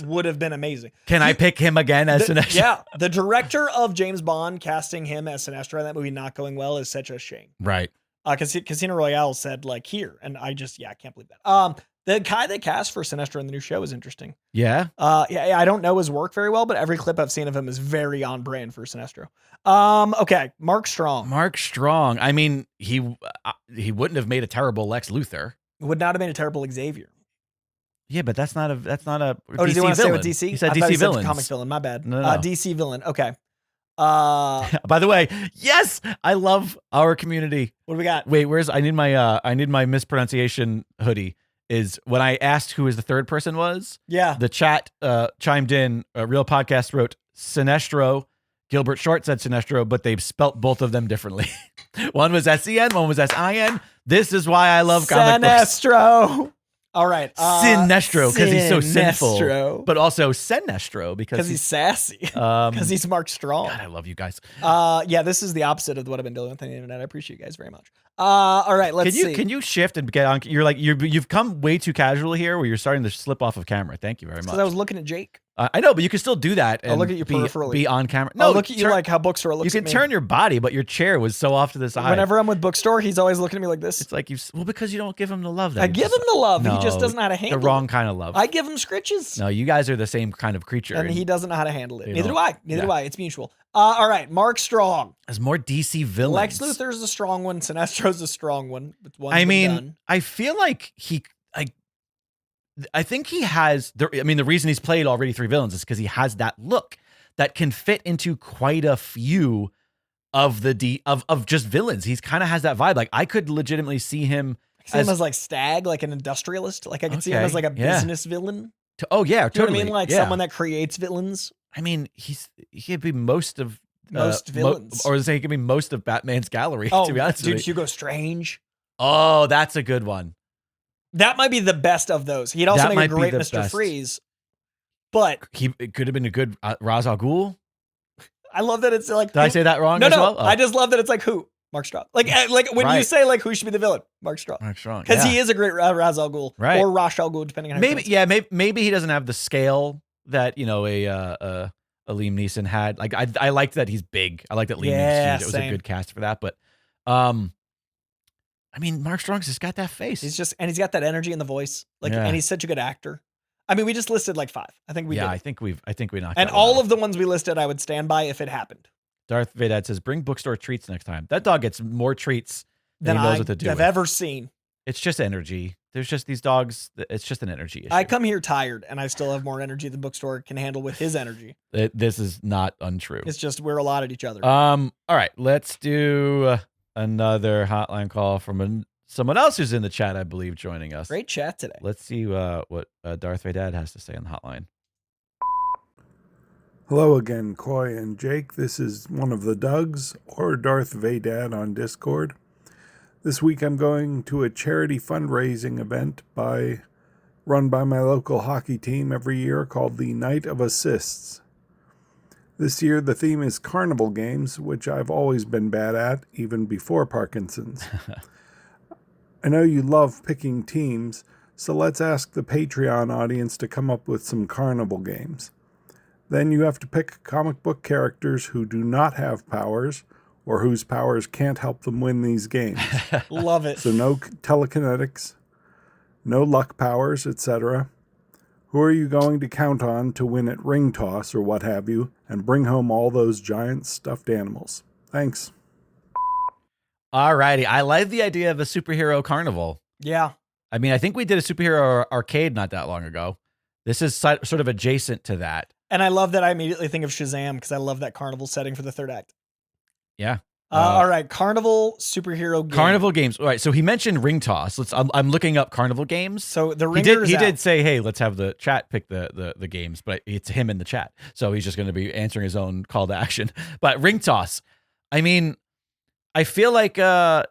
would have been amazing. Can I pick him again as Sinestro? Yeah. The director of James Bond casting him as Sinestro in that movie not going well is such a shame. Right. Casino Royale said, like, here. And I can't believe that. The guy they cast for Sinestro in the new show is interesting. Yeah? I don't know his work very well, but every clip I've seen of him is very on brand for Sinestro. Okay, Mark Strong. Mark Strong. I mean, he wouldn't have made a terrible Lex Luthor. Would not have made a terrible Xavier. Yeah, but that's not a Oh, does DC he want to stay villain. with DC? He said I DC thought he said villains. comic villain. My bad. No. DC villain. Okay. By the way, yes, I love our community. What do we got? Wait, I need my mispronunciation hoodie. Is when I asked who the third person was. Yeah. The chat chimed in. Real Podcast wrote Sinestro. Gilbert Short said Sinestro, but they've spelt both of them differently. One was S-E-N, one was S-I-N. This is why I love comic books. Sinestro. All right. Sinestro, because he's so sinful. Sinestro. But also Sinestro, because he's sassy. Because he's Mark Strong. God, I love you guys. Yeah, this is the opposite of what I've been dealing with on the internet. I appreciate you guys very much. All right, let's see. Can you shift and get on? You've come way too casual here, where you're starting to slip off of camera. Thank you very much. Because I was looking at Jake. I know, but you can still do that. And look at you peripherally. Be on camera. No, look at you like how Bookstore looks at me. You can turn your body, but your chair was so off to the side. Whenever I'm with Bookstore, he's always looking at me like this. It's like because you don't give him the love. That I give him the love. He just doesn't know how to handle it. The wrong kind of love. I give him scritches. No, you guys are the same kind of creature. And he doesn't know how to handle it. Neither do I. Neither do I. It's mutual. All right, Mark Strong. There's more DC villains. Lex Luthor's a strong one. Sinestro's a strong one. I feel like I think he has. The reason he's played already 3 villains is because he has that look that can fit into quite a few of of just villains. He's kind of has that vibe. Like I could legitimately see him. As like Stag, like an industrialist. Like I could see him as like a business villain. Totally. You know what I mean? Like someone that creates villains. I mean, he could be most of villains, or he could be most of Batman's gallery. Oh, to be honest, dude, Hugo Strange. Oh, that's a good one. That might be the best of those. He'd also make a great Mr. Freeze. But it could have been a good Ra's al Ghul. I love that it's like. Did I say that wrong? No. Well? Oh. I just love that it's like who. Mark Strong. Like when you say like who should be the villain, Mark Strong. Mark Strong, because he is a great Ra's al Ghul, right? Or Ra's al Ghul, depending on how maybe he doesn't have the scale that a Liam Neeson had. Like I liked that he's big. I like that Liam Neeson. It was a good cast for that. But Mark Strong's just got that face. He's got that energy in the voice. And he's such a good actor. I mean, we just listed like 5. I think we did. I think we knocked. And all of the ones we listed, I would stand by if it happened. Darth Vadad says, "Bring Bookstore treats next time." That dog gets more treats than he knows what to do. I've ever seen. It's just energy. There's just these dogs. It's just an energy issue. I come here tired, and I still have more energy than Bookstore can handle with his energy. This is not untrue. It's just we're a lot at each other. All right, let's do another hotline call from someone else who's in the chat, I believe, joining us. Great chat today. Let's see what Darth Vadad has to say on the hotline. Hello again, Coy and Jake. This is one of the Dougs, or Darth Vadad on Discord. This week I'm going to a charity fundraising event run by my local hockey team every year called the Night of Assists. This year the theme is carnival games, which I've always been bad at, even before Parkinson's. I know you love picking teams, so let's ask the Patreon audience to come up with some carnival games. Then you have to pick comic book characters who do not have powers, or whose powers can't help them win these games. Love it. So no telekinetics, no luck powers, etc. Who are you going to count on to win at ring toss or what have you, and bring home all those giant stuffed animals? Thanks. Alrighty, I like the idea of a superhero carnival. Yeah. I mean, I think we did a superhero arcade not that long ago. This is sort of adjacent to that. And I love that I immediately think of Shazam because I love that carnival setting for the third act. Yeah. All right, carnival superhero game. Carnival games. All right, so he mentioned ring toss. I'm looking up carnival games. So the ringers he did say, hey, let's have the chat pick the games, but it's him in the chat. So he's just going to be answering his own call to action. But ring toss, I mean, I feel like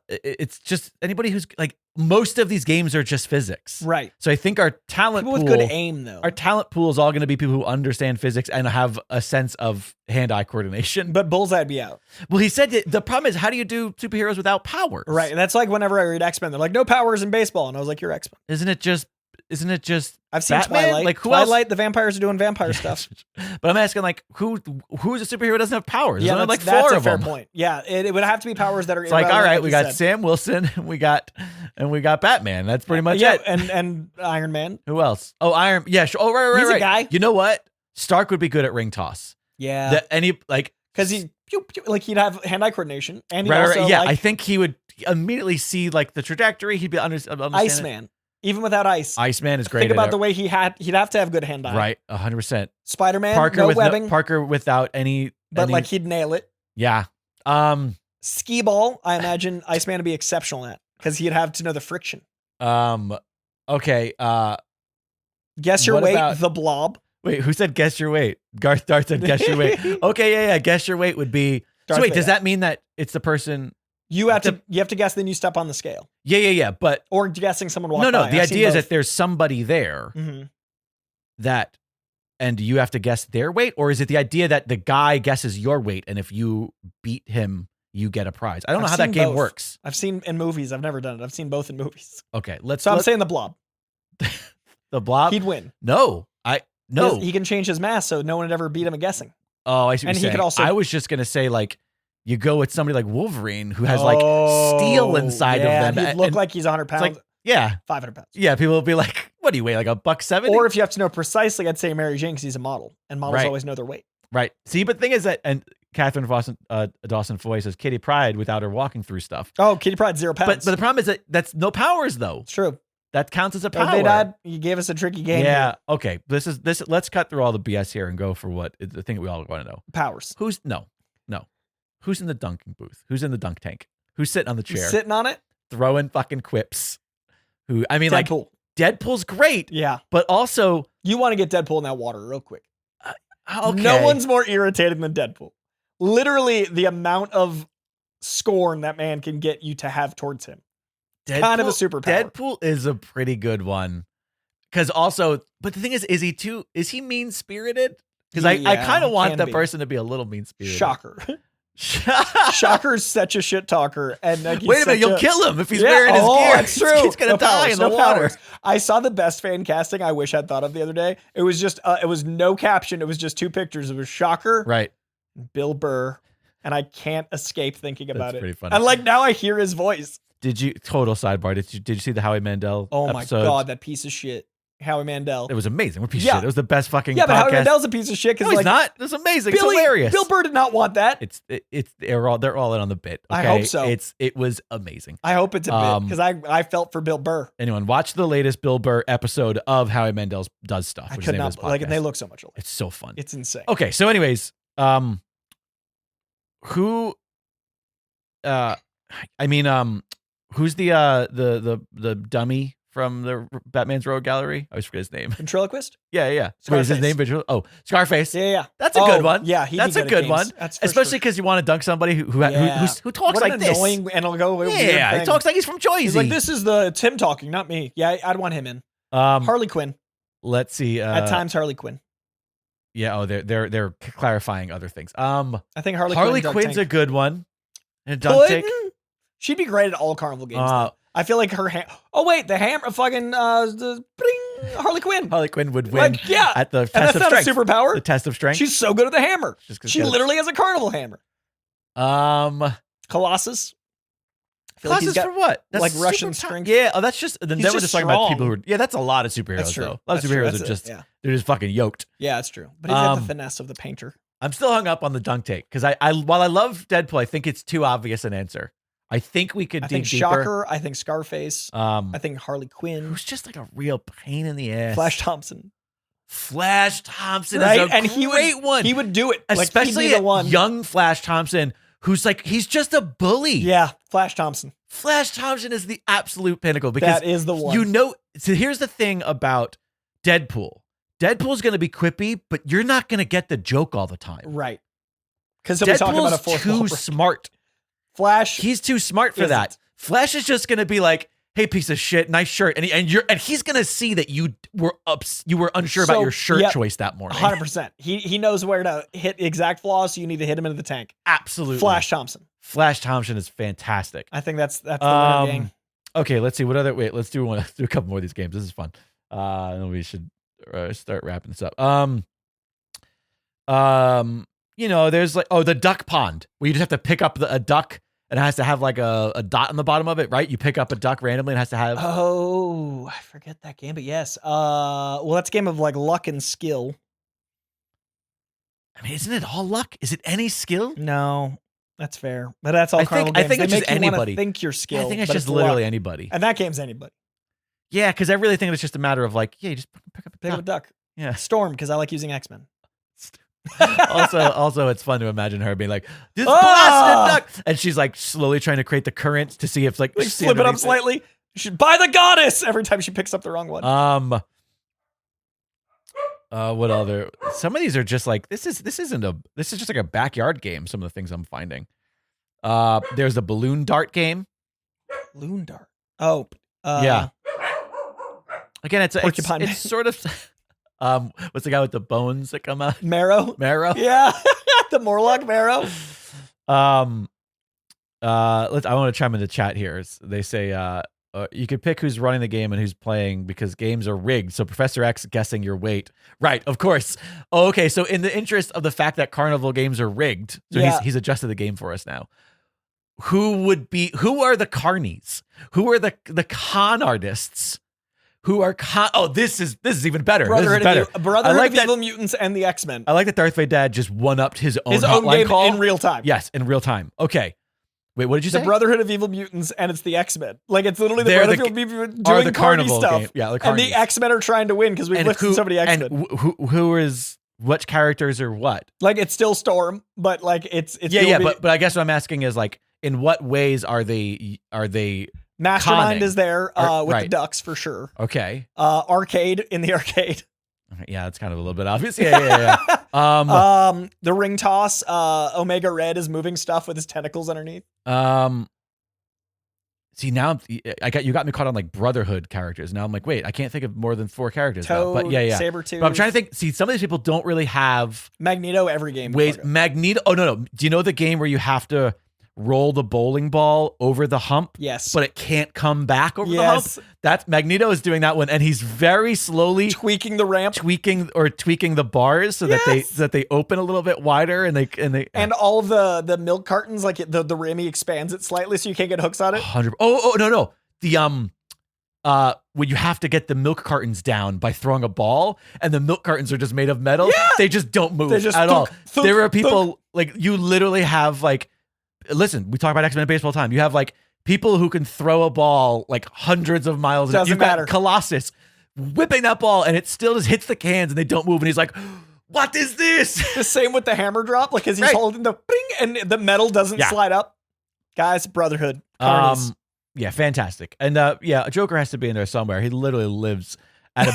it's just anybody who's like, most of these games are just physics. Right. So I think our talent people pool, with good aim, though. Our talent pool is all going to be people who understand physics and have a sense of hand-eye coordination. But Bullseye'd be out. Well, he said the problem is, how do you do superheroes without powers? Right. That's like whenever I read X-Men, they're like, no powers in baseball. And I was like, you're X-Men. Isn't it just I've seen Batman? Twilight. Like, who Twilight, else? the vampires are doing vampire stuff. But I'm asking, like, who's a superhero who doesn't have powers? Yeah, There's that's, only like four that's a of fair them. point. Yeah, it would have to be powers that are. It's like, all right, we got said. Sam Wilson, we got Batman. That's pretty much it. and Iron Man. Who else? Oh, Iron. Yeah, sure. Oh, right. He's a guy. You know what? Stark would be good at ring toss. Yeah, because he'd have hand-eye coordination, and yeah. I think he would immediately see like the trajectory. He'd be understand Iceman. Even without ice. Iceman is great. Think about the way he'd have to have good hand-eye. Right, 100%. Spider-Man, Parker no with webbing. Parker without any. But like he'd nail it. Yeah. Skee ball, I imagine Iceman would be exceptional at because he'd have to know the friction. Okay. Guess your weight, the blob. Wait, who said guess your weight? Darth said guess your weight. Okay, yeah. Guess your weight would be. Darth so wait, Vader. does that mean that it's the person? You have to guess, then you step on the scale. Yeah. But or guessing someone walked by. No. The idea is that there's somebody there that, and you have to guess their weight, or is it the idea that the guy guesses your weight, and if you beat him, you get a prize? I don't know how that game works. I've seen in movies. I've never done it. I've seen both in movies. Okay, I'm saying the blob. The blob. He'd win. No. He can change his mass, so no one would ever beat him at guessing. Oh, I see. And he could also. I was just gonna say like. You go with somebody like Wolverine who has like steel inside of them. He'd look like he's 100 pounds. Like, yeah. 500 pounds. Yeah, people will be like, what do you weigh, like $170? Or if you have to know precisely, I'd say Mary Jane because he's a model. And models always know their weight. Right. See, but the thing is that, and Catherine Dawson Foy says Kitty Pryde without her walking through stuff. Oh, Kitty Pryde, 0 pounds. But the problem is that that's no powers though. It's true. That counts as a power. Vadad, you gave us a tricky game. Yeah. Here. Okay. Let's cut through all the BS here and go for the thing that we all want to know. Powers. No. Who's in the dunking booth? Who's in the dunk tank? Who's sitting on the chair? Who's sitting on it? Throwing fucking quips. Deadpool. Like Deadpool's great. Yeah. But also. You want to get Deadpool in that water real quick. Okay. No one's more irritated than Deadpool. Literally the amount of scorn that man can get you to have towards him. Kind of a superpower. Deadpool is a pretty good one. Because also, but the thing is he mean-spirited? Because I kind of want that person to be a little mean-spirited. Shocker. Shocker's such a shit talker. And like, wait a minute, you'll kill him if he's wearing his gear. That's true. He's going to die in the water. Powers. I saw the best fan casting I wish I'd thought of the other day. It was just, it was no caption. It was just 2 pictures. It was Shocker. Right. Bill Burr. And I can't escape thinking about it. Pretty funny. And like now I hear his voice. Total sidebar, did you see the Howie Mandel Oh my episode? God, that piece of shit. Howie Mandel. It was amazing. What piece of shit? It was the best fucking but podcast. Howie Mandel's a piece of shit. No, he's not. It's amazing. It's hilarious. Bill Burr did not want that. They're all in on the bit. Okay? I hope so. It was amazing. I hope it's a bit because I felt for Bill Burr. Anyone watch the latest Bill Burr episode of Howie Mandel Does Stuff? I could not like, and they look so much alike. It's so fun. It's insane. Okay, so anyways, who? who's the dummy from the Batman's Rogue Gallery? I always forget his name. Ventriloquist? Yeah. Wait, is his name Ventriloquist? Oh, Scarface. Yeah. That's a good one. Yeah, that's a good one. Especially because you want to dunk somebody who talks what like an this. Annoying, and it'll go. Yeah, he talks like he's from Jersey. He's like, this is the Tim talking, not me. Yeah, I'd want him in. Harley Quinn. Let's see. At times, Harley Quinn. Yeah. Oh, they're clarifying other things. I think Harley Quinn's a good one. And a dunk take. She'd be great at all carnival games. I feel like her the hammer, fucking Harley Quinn. Harley Quinn would win. Like, yeah, at the and test that's of not strength. a superpower. The test of strength. She's so good at the hammer. She literally has a carnival hammer. Colossus. Colossus for what? That's like Russian strength. Yeah. Oh, that's just. Then we're just talking about people who are. Yeah, that's a lot of superheroes. That's true. Though. A lot of superheroes are just. They're just fucking yoked. Yeah, that's true. But he's got the finesse of the painter. I'm still hung up on the dunk take because while I love Deadpool, I think it's too obvious an answer. I think we could. I think deeper. Shocker. I think Scarface. I think Harley Quinn. Who's just like a real pain in the ass. Flash Thompson. Flash Thompson right? is a great one. He would do it, especially the one. Young Flash Thompson, who's like he's just a bully. Yeah, Flash Thompson. Flash Thompson is the absolute pinnacle because that is the one. You know, so here's the thing about Deadpool. Deadpool's going to be quippy, but you're not going to get the joke all the time, right? Because he'll be talking about a fourth too smart. Flash, he's too smart for that. Flash is just going to be like, "Hey, piece of shit, nice shirt," and he's going to see that you were unsure about your shirt choice that morning. 100%. He knows where to hit exact flaws, so you need to hit him into the tank. Absolutely. Flash Thompson. Flash Thompson is fantastic. I think that's the winning game. Okay, let's see what other. Wait, let's do a couple more of these games. This is fun. And we should start wrapping this up. You know, there's like the duck pond where you just have to pick up a duck. And it has to have like a dot on the bottom of it, right? You pick up a duck randomly and it has to have. Oh, I forget that game, but yes. Well, that's a game of like luck and skill. I mean, isn't it all luck? Is it any skill? No, that's fair. But that's all carnival games. I think it's just anybody. Think your skill. Yeah, I think it's just literally anybody. And that game's anybody. Yeah, because I really think it's just a matter of like, you just pick up a duck. Yeah. Storm, because I like using X-Men. also, it's fun to imagine her being like, this blasted duck, and she's like slowly trying to create the current to see if like flip it up slightly. She buy the goddess every time she picks up the wrong one. What other? Some of these are just like this is just like a backyard game. Some of the things I'm finding. There's a balloon dart game. Balloon dart. Oh, yeah. Again, it's sort of. What's the guy with the bones that come out? Marrow. Yeah. The Morlock Marrow. I want to chime in the chat here. They say you could pick who's running the game and who's playing because games are rigged. So Professor X guessing your weight. Right, of course. Oh, okay, so in the interest of the fact that carnival games are rigged, so he's adjusted the game for us now. Who are the carnies? Who are the con artists? Who are this is even better. Brotherhood of Evil Mutants and the X-Men. I like that Darth Vadad just one-upped his own hotline call in real time. Yes, in real time. Okay. Wait, what did you say? The Brotherhood of Evil Mutants and it's the X-Men. Like it's literally the Brotherhood of Evil Mutants doing the carnival stuff. Game. Yeah, and the X-Men are trying to win because we've listed so many X-Men. And who is which characters are what? Like it's still Storm, but like it's but I guess what I'm asking is like in what ways are they Mastermind conning? Is there with the ducks for sure. Okay. Arcade in the arcade. Yeah, that's kind of a little bit obvious. Yeah. The ring toss. Omega Red is moving stuff with his tentacles underneath. See now you got me caught on like Brotherhood characters. Now I'm like, wait, I can't think of more than 4 characters. Toad, now. But yeah. Sabretooth. But I'm trying to think. See, some of these people don't really have Magneto. Every game. Magneto. Oh no. Do you know the game where you have to roll the bowling ball over the hump? Yes. But it can't come back over the hump? That's Magneto is doing that one, and he's very slowly tweaking the ramp, tweaking the bars so that they open a little bit wider, and all of the milk cartons, like the rim, he expands it slightly so you can't get hooks on it. 100. Oh no. The when you have to get the milk cartons down by throwing a ball, and the milk cartons are just made of metal. Yeah. They just don't move at all. There are people like you literally have like. Listen, we talk about X-Men baseball all the time. You have like people who can throw a ball like hundreds of miles. Doesn't matter. Got Colossus whipping that ball and it still just hits the cans and they don't move. And he's like, what is this? The same with the hammer drop, like as he's holding the bing and the metal doesn't slide up. Guys, Brotherhood. Yeah, fantastic. And Joker has to be in there somewhere. He literally lives at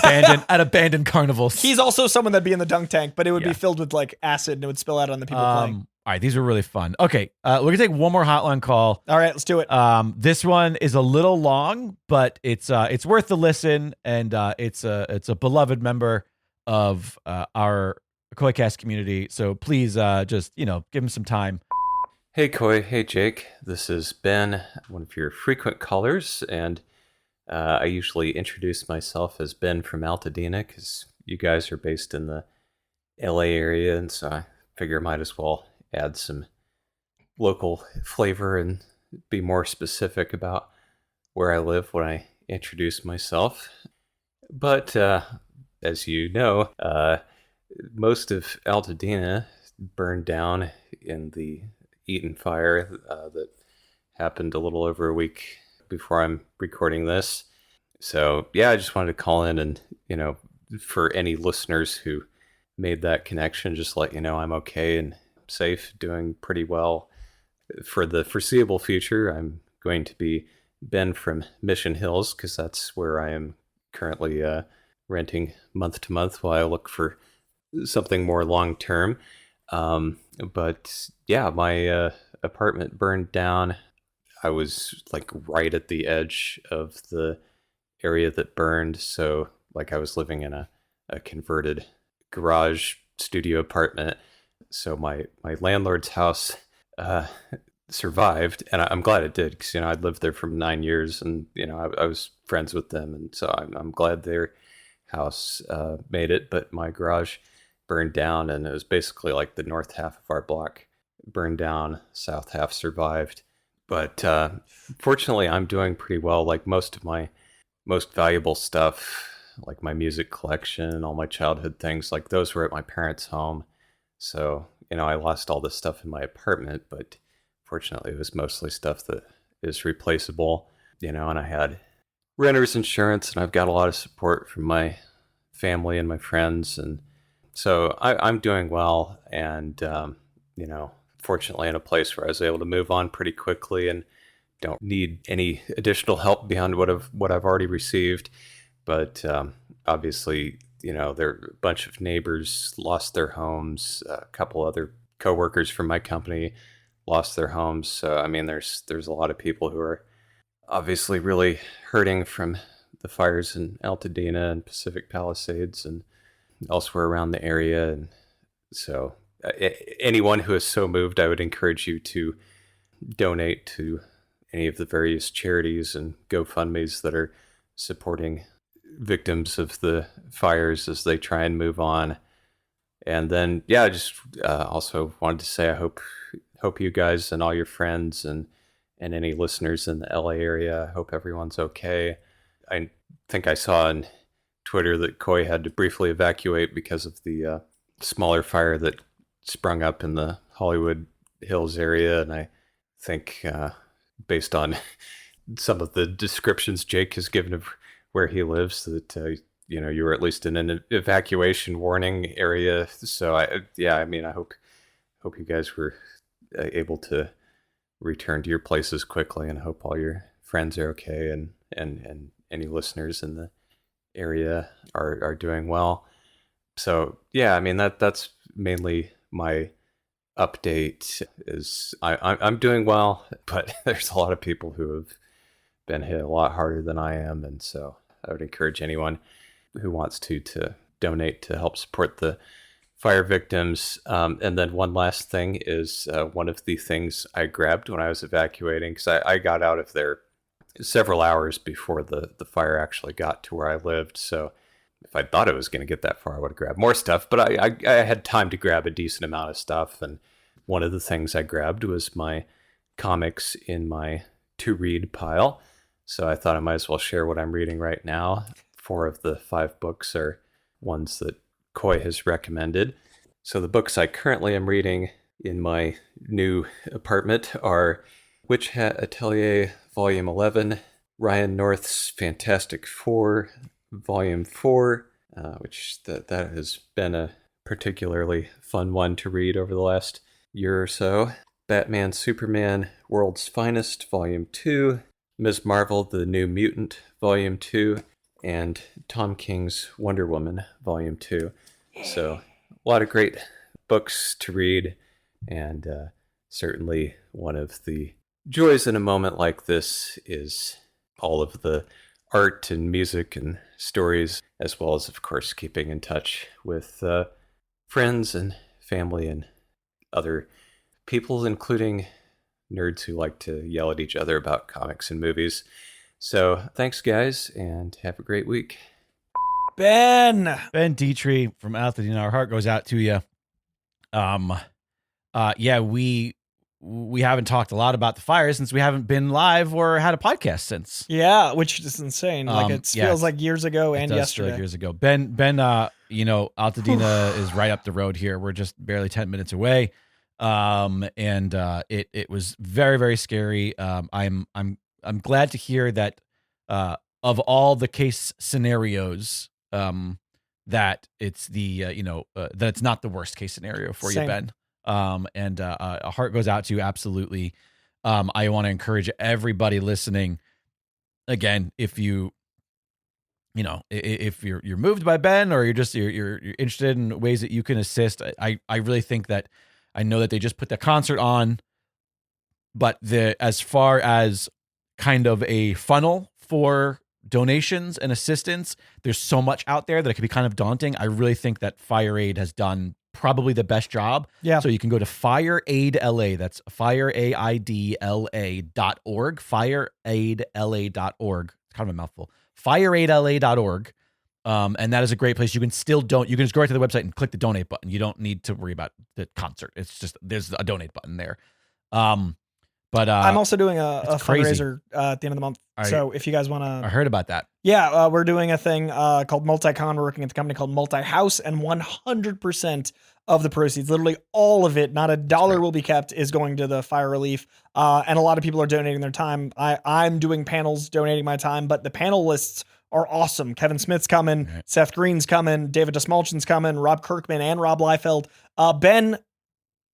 abandoned carnivals. He's also someone that'd be in the dunk tank, but it would be filled with like acid and it would spill out on the people playing. All right, these are really fun. Okay, we're gonna take one more hotline call. All right, let's do it. This one is a little long, but it's worth the listen, and it's a beloved member of our KoiCast community. So please, just give him some time. Hey Koi, hey Jake. This is Ben, one of your frequent callers, and I usually introduce myself as Ben from Altadena because you guys are based in the LA area, and so I figure I might as well add some local flavor and be more specific about where I live when I introduce myself. But as you know, most of Altadena burned down in the Eaton fire that happened a little over a week before I'm recording this. So yeah, I just wanted to call in and, for any listeners who made that connection, just let you know I'm okay and safe, doing pretty well. For the foreseeable future, I'm going to be Ben from Mission Hills because that's where I am currently renting month to month while I look for something more long term. But yeah, my apartment burned down. I was like right at the edge of the area that burned. So like I was living in a converted garage studio apartment. So my landlord's house survived, and I'm glad it did because I'd lived there for 9 years, and I was friends with them, and so I'm glad their house made it. But my garage burned down, and it was basically like the north half of our block burned down, south half survived. But fortunately, I'm doing pretty well. Like most of my most valuable stuff, like my music collection, all my childhood things, like those were at my parents' home. So, I lost all this stuff in my apartment, but fortunately it was mostly stuff that is replaceable, and I had renter's insurance, and I've got a lot of support from my family and my friends. And so I'm doing well, and, fortunately in a place where I was able to move on pretty quickly and don't need any additional help beyond what I've already received. But obviously, there are a bunch of neighbors lost their homes. A couple other coworkers from my company lost their homes. So, I mean, there's a lot of people who are obviously really hurting from the fires in Altadena and Pacific Palisades and elsewhere around the area. And so anyone who is so moved, I would encourage you to donate to any of the various charities and GoFundMes that are supporting victims of the fires as they try and move on. And then, yeah, I just also wanted to say I hope you guys and all your friends and any listeners in the LA area, I hope everyone's okay. I think I saw on Twitter that Koi had to briefly evacuate because of the smaller fire that sprung up in the Hollywood Hills area. And I think based on some of the descriptions Jake has given of where he lives, that you were at least in an evacuation warning area. So I hope you guys were able to return to your places quickly, and hope all your friends are okay, and any listeners in the area are doing well. So yeah, I mean that's mainly my update. Is I'm doing well, but there's a lot of people who have been hit a lot harder than I am, and so I would encourage anyone who wants to donate to help support the fire victims. And then one last thing is one of the things I grabbed when I was evacuating, because I got out of there several hours before the fire actually got to where I lived. So if I thought it was going to get that far, I would have grabbed more stuff. But I had time to grab a decent amount of stuff. And one of the things I grabbed was my comics in my to-read pile. So I thought I might as well share what I'm reading right now. 4 of the 5 books are ones that Koi has recommended. So the books I currently am reading in my new apartment are Witch Hat Atelier Volume 11, Ryan North's Fantastic Four Volume 4, which that has been a particularly fun one to read over the last year or so. Batman Superman World's Finest Volume 2, Ms. Marvel, The New Mutant, Volume 2, and Tom King's Wonder Woman, Volume 2. So a lot of great books to read, and certainly one of the joys in a moment like this is all of the art and music and stories, as well as, of course, keeping in touch with friends and family and other people, including nerds who like to yell at each other about comics and movies. So thanks, guys, and have a great week. Ben Detrixhe from Altadena, our heart goes out to you. Yeah, we haven't talked a lot about the fire since we haven't been live or had a podcast since. Yeah, which is insane. Like it feels like years ago and yesterday. Feel like years ago. Ben, Altadena is right up the road here. We're just barely 10 minutes away. It was very, very scary. I'm glad to hear that of all the case scenarios, that it's the that it's not the worst case scenario for you, Ben. A heart goes out to you, absolutely. I want to encourage everybody listening. Again, if you're moved by Ben, or you're interested in ways that you can assist, I really think that, I know that they just put the concert on, but as far as kind of a funnel for donations and assistance, there's so much out there that it can be kind of daunting. I really think that Fire Aid has done probably the best job. Yeah. So you can go to Fire Aid LA. That's fireaidla.org. Fireaidla.org. It's kind of a mouthful. Fireaidla.org. And that is a great place. You can just go right to the website and click the donate button. You don't need to worry about the concert. It's just, there's a donate button there. But I'm also doing a fundraiser at the end of the month. So if you guys want to, I heard about that. Yeah, we're doing a thing called Multicon. We're working at the company called Multi-House, and 100% of the proceeds, literally all of it, not a dollar will be kept, is going to the fire relief. And a lot of people are donating their time. I'm doing panels, donating my time, but the panelists are awesome. Kevin Smith's coming, right. Seth Green's coming, David Desmalchin's coming, Rob Kirkman and Rob Liefeld. Ben,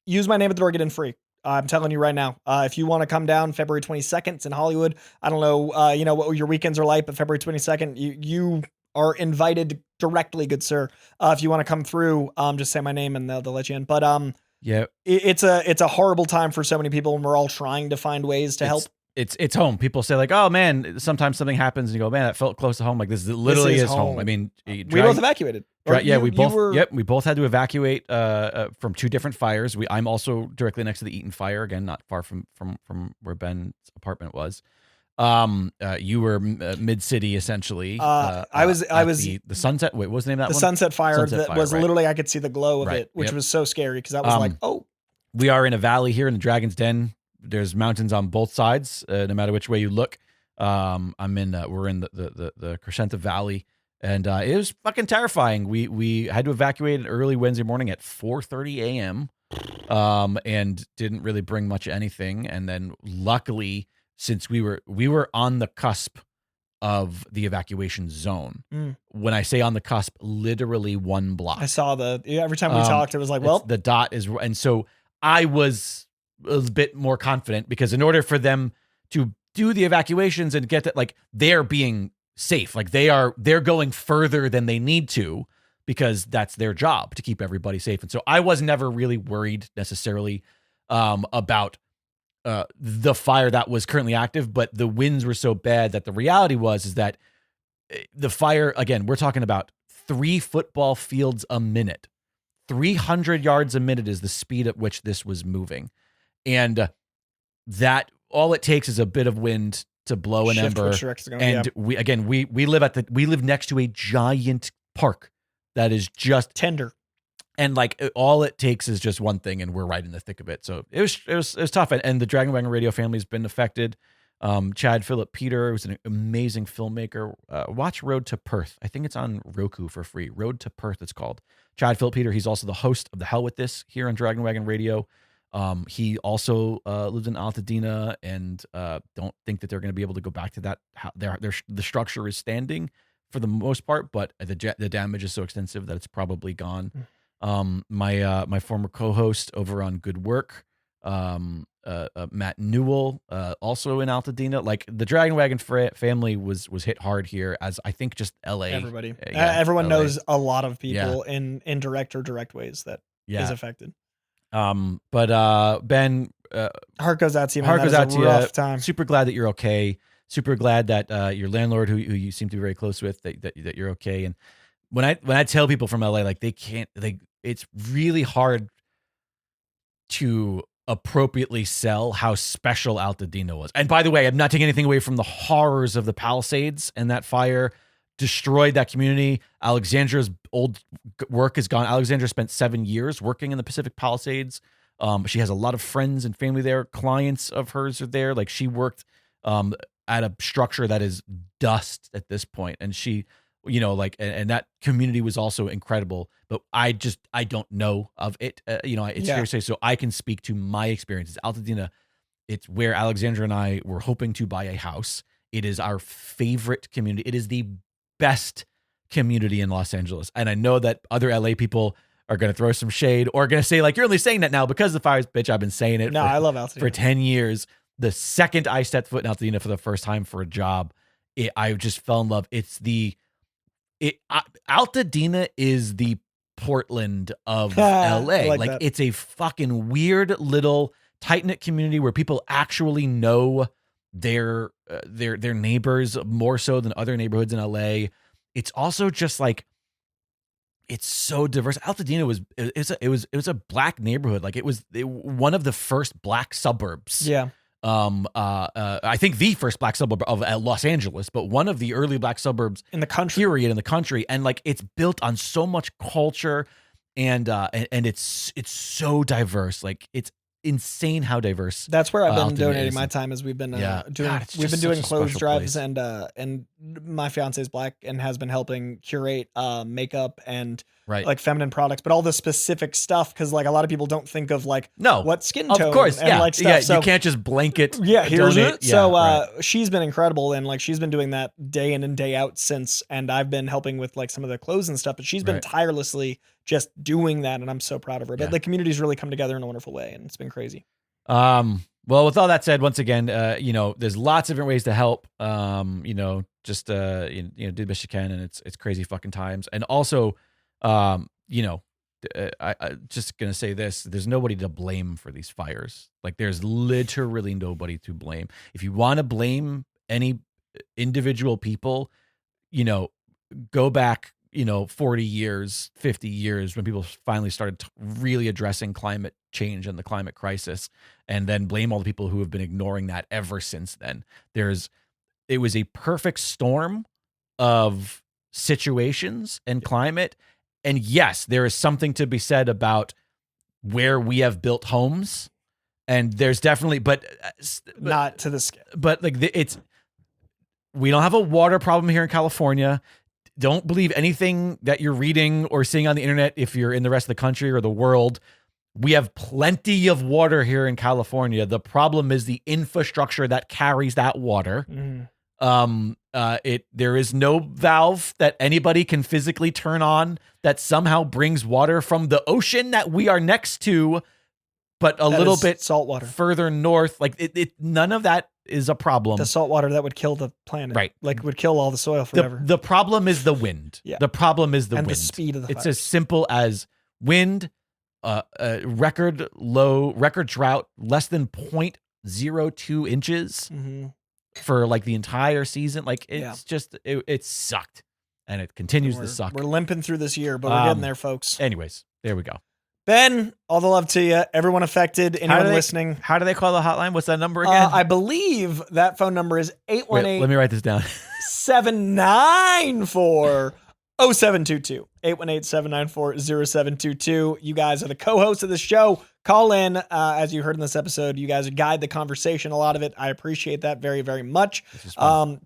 use my name at the door, get in free. I'm telling you right now, if you want to come down February 22nd, it's in Hollywood. I don't know, what your weekends are like, but February 22nd, you are invited directly, good sir. If you want to come through, just say my name and they'll let you in. But yeah, it's a horrible time for so many people, and we're all trying to find ways to help. It's home. People say like, oh man, sometimes something happens and you go, man, that felt close to home. Like this literally is home. I mean, we both evacuated. We both had to evacuate from two different fires. I'm also directly next to the Eaton fire, again, not far from where Ben's apartment was. You were mid-city essentially. I was the Sunset. Wait, what was the name of that one? Sunset Fire. Sunset Fire, was right. Literally, I could see the glow of it, which was so scary because I was like, oh. We are in a valley here in the Dragon's Den. There's mountains on both sides, no matter which way you look. We're in the Crescenta Valley, and it was fucking terrifying. We had to evacuate early Wednesday morning at 4:30 a.m. And didn't really bring much of anything. And then luckily, since we were on the cusp of the evacuation zone. When I say on the cusp, literally one block. I saw every time we talked, it was like, well, the dot is, and so I was a bit more confident because in order for them to do the evacuations and get that, like, they're being safe, like they're going further than they need to because that's their job to keep everybody safe. And so I was never really worried necessarily about the fire that was currently active, but the winds were so bad that the reality is that the fire, again, we're talking about 3 football fields a minute, 300 yards a minute is the speed at which this was moving. And that all it takes is a bit of wind to blow an ember. And we live next to a giant park that is just tender. And like all it takes is just one thing, and we're right in the thick of it. So it was tough. And the Dragon Wagon Radio family has been affected. Chad Philip Peter, who's an amazing filmmaker. Watch Road to Perth. I think it's on Roku for free. Road to Perth, it's called. Chad Philip Peter. He's also the host of The Hell With This here on Dragon Wagon Radio. He also lives in Altadena, and don't think that they're going to be able to go back to that. The structure is standing for the most part, but the damage is so extensive that it's probably gone. My former co-host over on Good Work, Matt Newell, also in Altadena. Like the Dragon Wagon family was hit hard here, as I think just LA. Everybody, LA. everyone knows a lot of people in indirect or direct ways that is affected. But Ben, heart goes out to you. Man. Heart goes out to rough you. Time. Super glad that you're okay. Super glad that your landlord, who you seem to be very close with, that you're okay. And when I tell people from LA, like it's really hard to appropriately sell how special Altadena was. And by the way, I'm not taking anything away from the horrors of the Palisades, and that fire destroyed that community. Alexandra's old work is gone. Alexandra spent 7 years working in the Pacific Palisades. She has a lot of friends and family there. Clients of hers are there. Like she worked at a structure that is dust at this point. And she, and that community was also incredible, but I don't know of it. It's fair to say, so I can speak to my experiences. Altadena, it's where Alexandra and I were hoping to buy a house. It is our favorite community. It is the best community in Los Angeles. And I know that other LA people are going to throw some shade or going to say, like, you're only saying that now because of the fires. Bitch, I've been saying it. I love Altadena. For 10 years. The second I stepped foot in Altadena for the first time for a job, I just fell in love. Altadena is the Portland of LA. Like it's a fucking weird little tight-knit community where people actually know their neighbors more so than other neighborhoods in LA. It's also just like, it's so diverse. Altadena was a black neighborhood. Like it was one of the first black suburbs. Yeah. I think the first black suburb of Los Angeles, but one of the early black suburbs in the country. Period, in the country, and like it's built on so much culture, and it's so diverse. Like it's insane how diverse. That's where I've been donating my time as we've been doing clothes drives, and my fiance is black and has been helping curate makeup and like feminine products, but all the specific stuff, because like a lot of people don't think of like what skin tone, of course, and like stuff. So you can't just blanket. Here's donate. it. So she's been incredible, and like she's been doing that day in and day out since, and I've been helping with like some of the clothes and stuff, but she's been tirelessly just doing that, and I'm so proud of her. But the community's really come together in a wonderful way, and it's been crazy. Well, with all that said, once again, there's lots of different ways to help. Just do the best you can, and it's crazy fucking times. And also, I just gonna say this: there's nobody to blame for these fires. Like, there's literally nobody to blame. If you want to blame any individual people, go back, 40 years, 50 years, when people finally started really addressing climate change and the climate crisis, and then blame all the people who have been ignoring that ever since then. It was a perfect storm of situations and climate. And yes, there is something to be said about where we have built homes, and there's definitely, but not to the scale. But like we don't have a water problem here in California. Don't believe anything that you're reading or seeing on the internet if you're in the rest of the country or the world. We have plenty of water here in California. The problem is the infrastructure that carries that water. There is no valve that anybody can physically turn on that somehow brings water from the ocean that we are next to, but a little bit salt water further north. Like none of that is a problem. The salt water that would kill the planet, right? Like would kill all the soil forever. The problem is the wind. Yeah. The problem is the wind. The speed of the It's fires. as simple as wind, record drought, less than 0.02 inches for like the entire season. Like it's just, it sucked, and it continues to suck. We're limping through this year, but we're getting there, folks. Anyways, there we go. Ben, all the love to you. Everyone affected, anyone listening. How do they call the hotline? What's that number again? I believe that phone number is 818. Wait, let me write this down. 794 0722. 818-794-0722. You guys are the co-hosts of the show. Call in. As you heard in this episode, you guys guide the conversation, a lot of it. I appreciate that very, very much.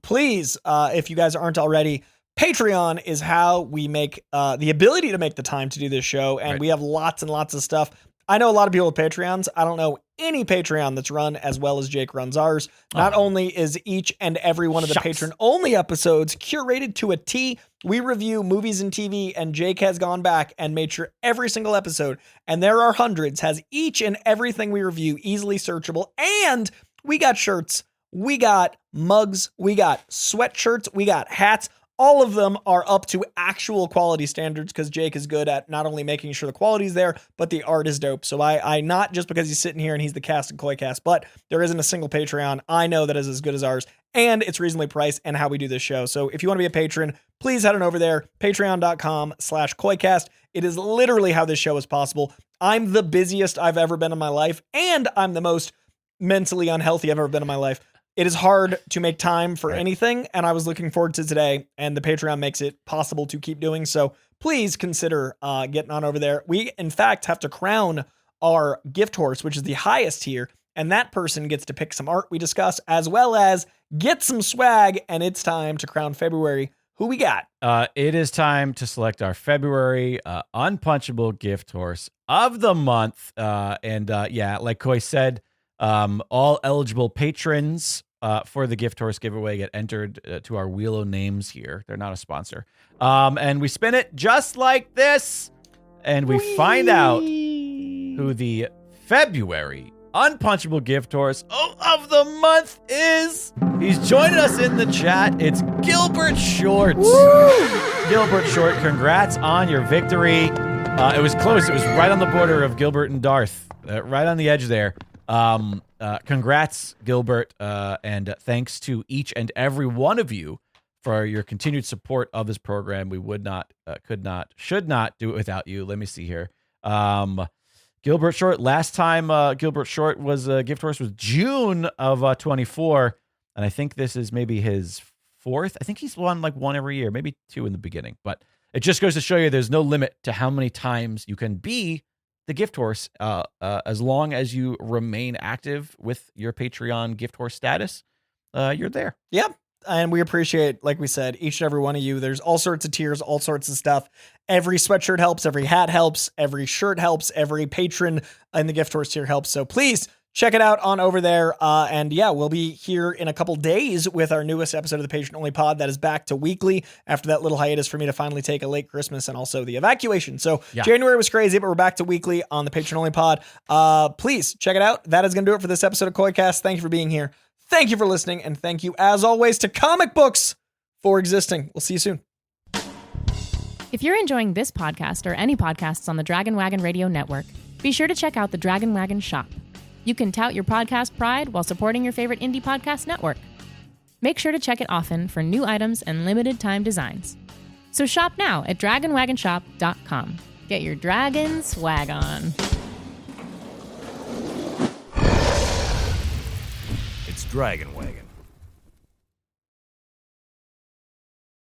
Please, if you guys aren't already, Patreon is how we make the ability to make the time to do this show, and we have lots and lots of stuff. I know a lot of people with Patreons. I don't know any Patreon that's run as well as Jake runs ours. Not only is each and every one of the patron-only episodes curated to a T, we review movies and TV, and Jake has gone back and made sure every single episode, and there are hundreds, has each and everything we review easily searchable. And we got shirts, we got mugs, we got sweatshirts, we got hats. All of them are up to actual quality standards because Jake is good at not only making sure the quality's there, but the art is dope. So I not just because he's sitting here and he's the cast of Koicast, but there isn't a single Patreon I know that is as good as ours, and it's reasonably priced and how we do this show. So if you want to be a patron, please head on over there, patreon.com/Koicast. It is literally how this show is possible. I'm the busiest I've ever been in my life, and I'm the most mentally unhealthy I've ever been in my life. It is hard to make time for anything, and I was looking forward to today, and the Patreon makes it possible to keep doing so. Please consider getting on over there. We, in fact, have to crown our gift horse, which is the highest tier, and that person gets to pick some art we discuss, as well as get some swag, and it's time to crown February. Who we got? It is time to select our February unpunchable gift horse of the month. Like Coy said, all eligible patrons for the gift horse giveaway get entered to our Wheel of Names here. They're not a sponsor. And we spin it just like this, and we find out who the February unpunchable gift horse of the month is. He's joining us in the chat. It's Gilbert Short. Gilbert Short, congrats on your victory. It was close. It was right on the border of Gilbert and Darth, right on the edge there. Congrats, Gilbert, and thanks to each and every one of you for your continued support of this program. We would not, could not, should not do it without you. Let me see here. Gilbert Short, last time Gilbert Short was a gift horse was June of 24, and I think this is maybe his fourth. I think he's won like one every year, maybe two in the beginning, but it just goes to show you there's no limit to how many times you can be the gift horse, as long as you remain active with your Patreon gift horse status, you're there. Yep. And we appreciate, like we said, each and every one of you. There's all sorts of tiers, all sorts of stuff. Every sweatshirt helps, every hat helps, every shirt helps, every patron in the gift horse tier helps. So please check it out on over there. And yeah, we'll be here in a couple days with our newest episode of the Patron Only Pod that is back to weekly after that little hiatus for me to finally take a late Christmas and also the evacuation. So January was crazy, but we're back to weekly on the Patron Only Pod. Please check it out. That is going to do it for this episode of Koicast. Thank you for being here. Thank you for listening. And thank you, as always, to Comic Books for existing. We'll see you soon. If you're enjoying this podcast or any podcasts on the Dragon Wagon Radio Network, be sure to check out the Dragon Wagon shop. You can tout your podcast pride while supporting your favorite indie podcast network. Make sure to check it often for new items and limited time designs. So shop now at dragonwagonshop.com. Get your dragon swag on. It's Dragon Wagon.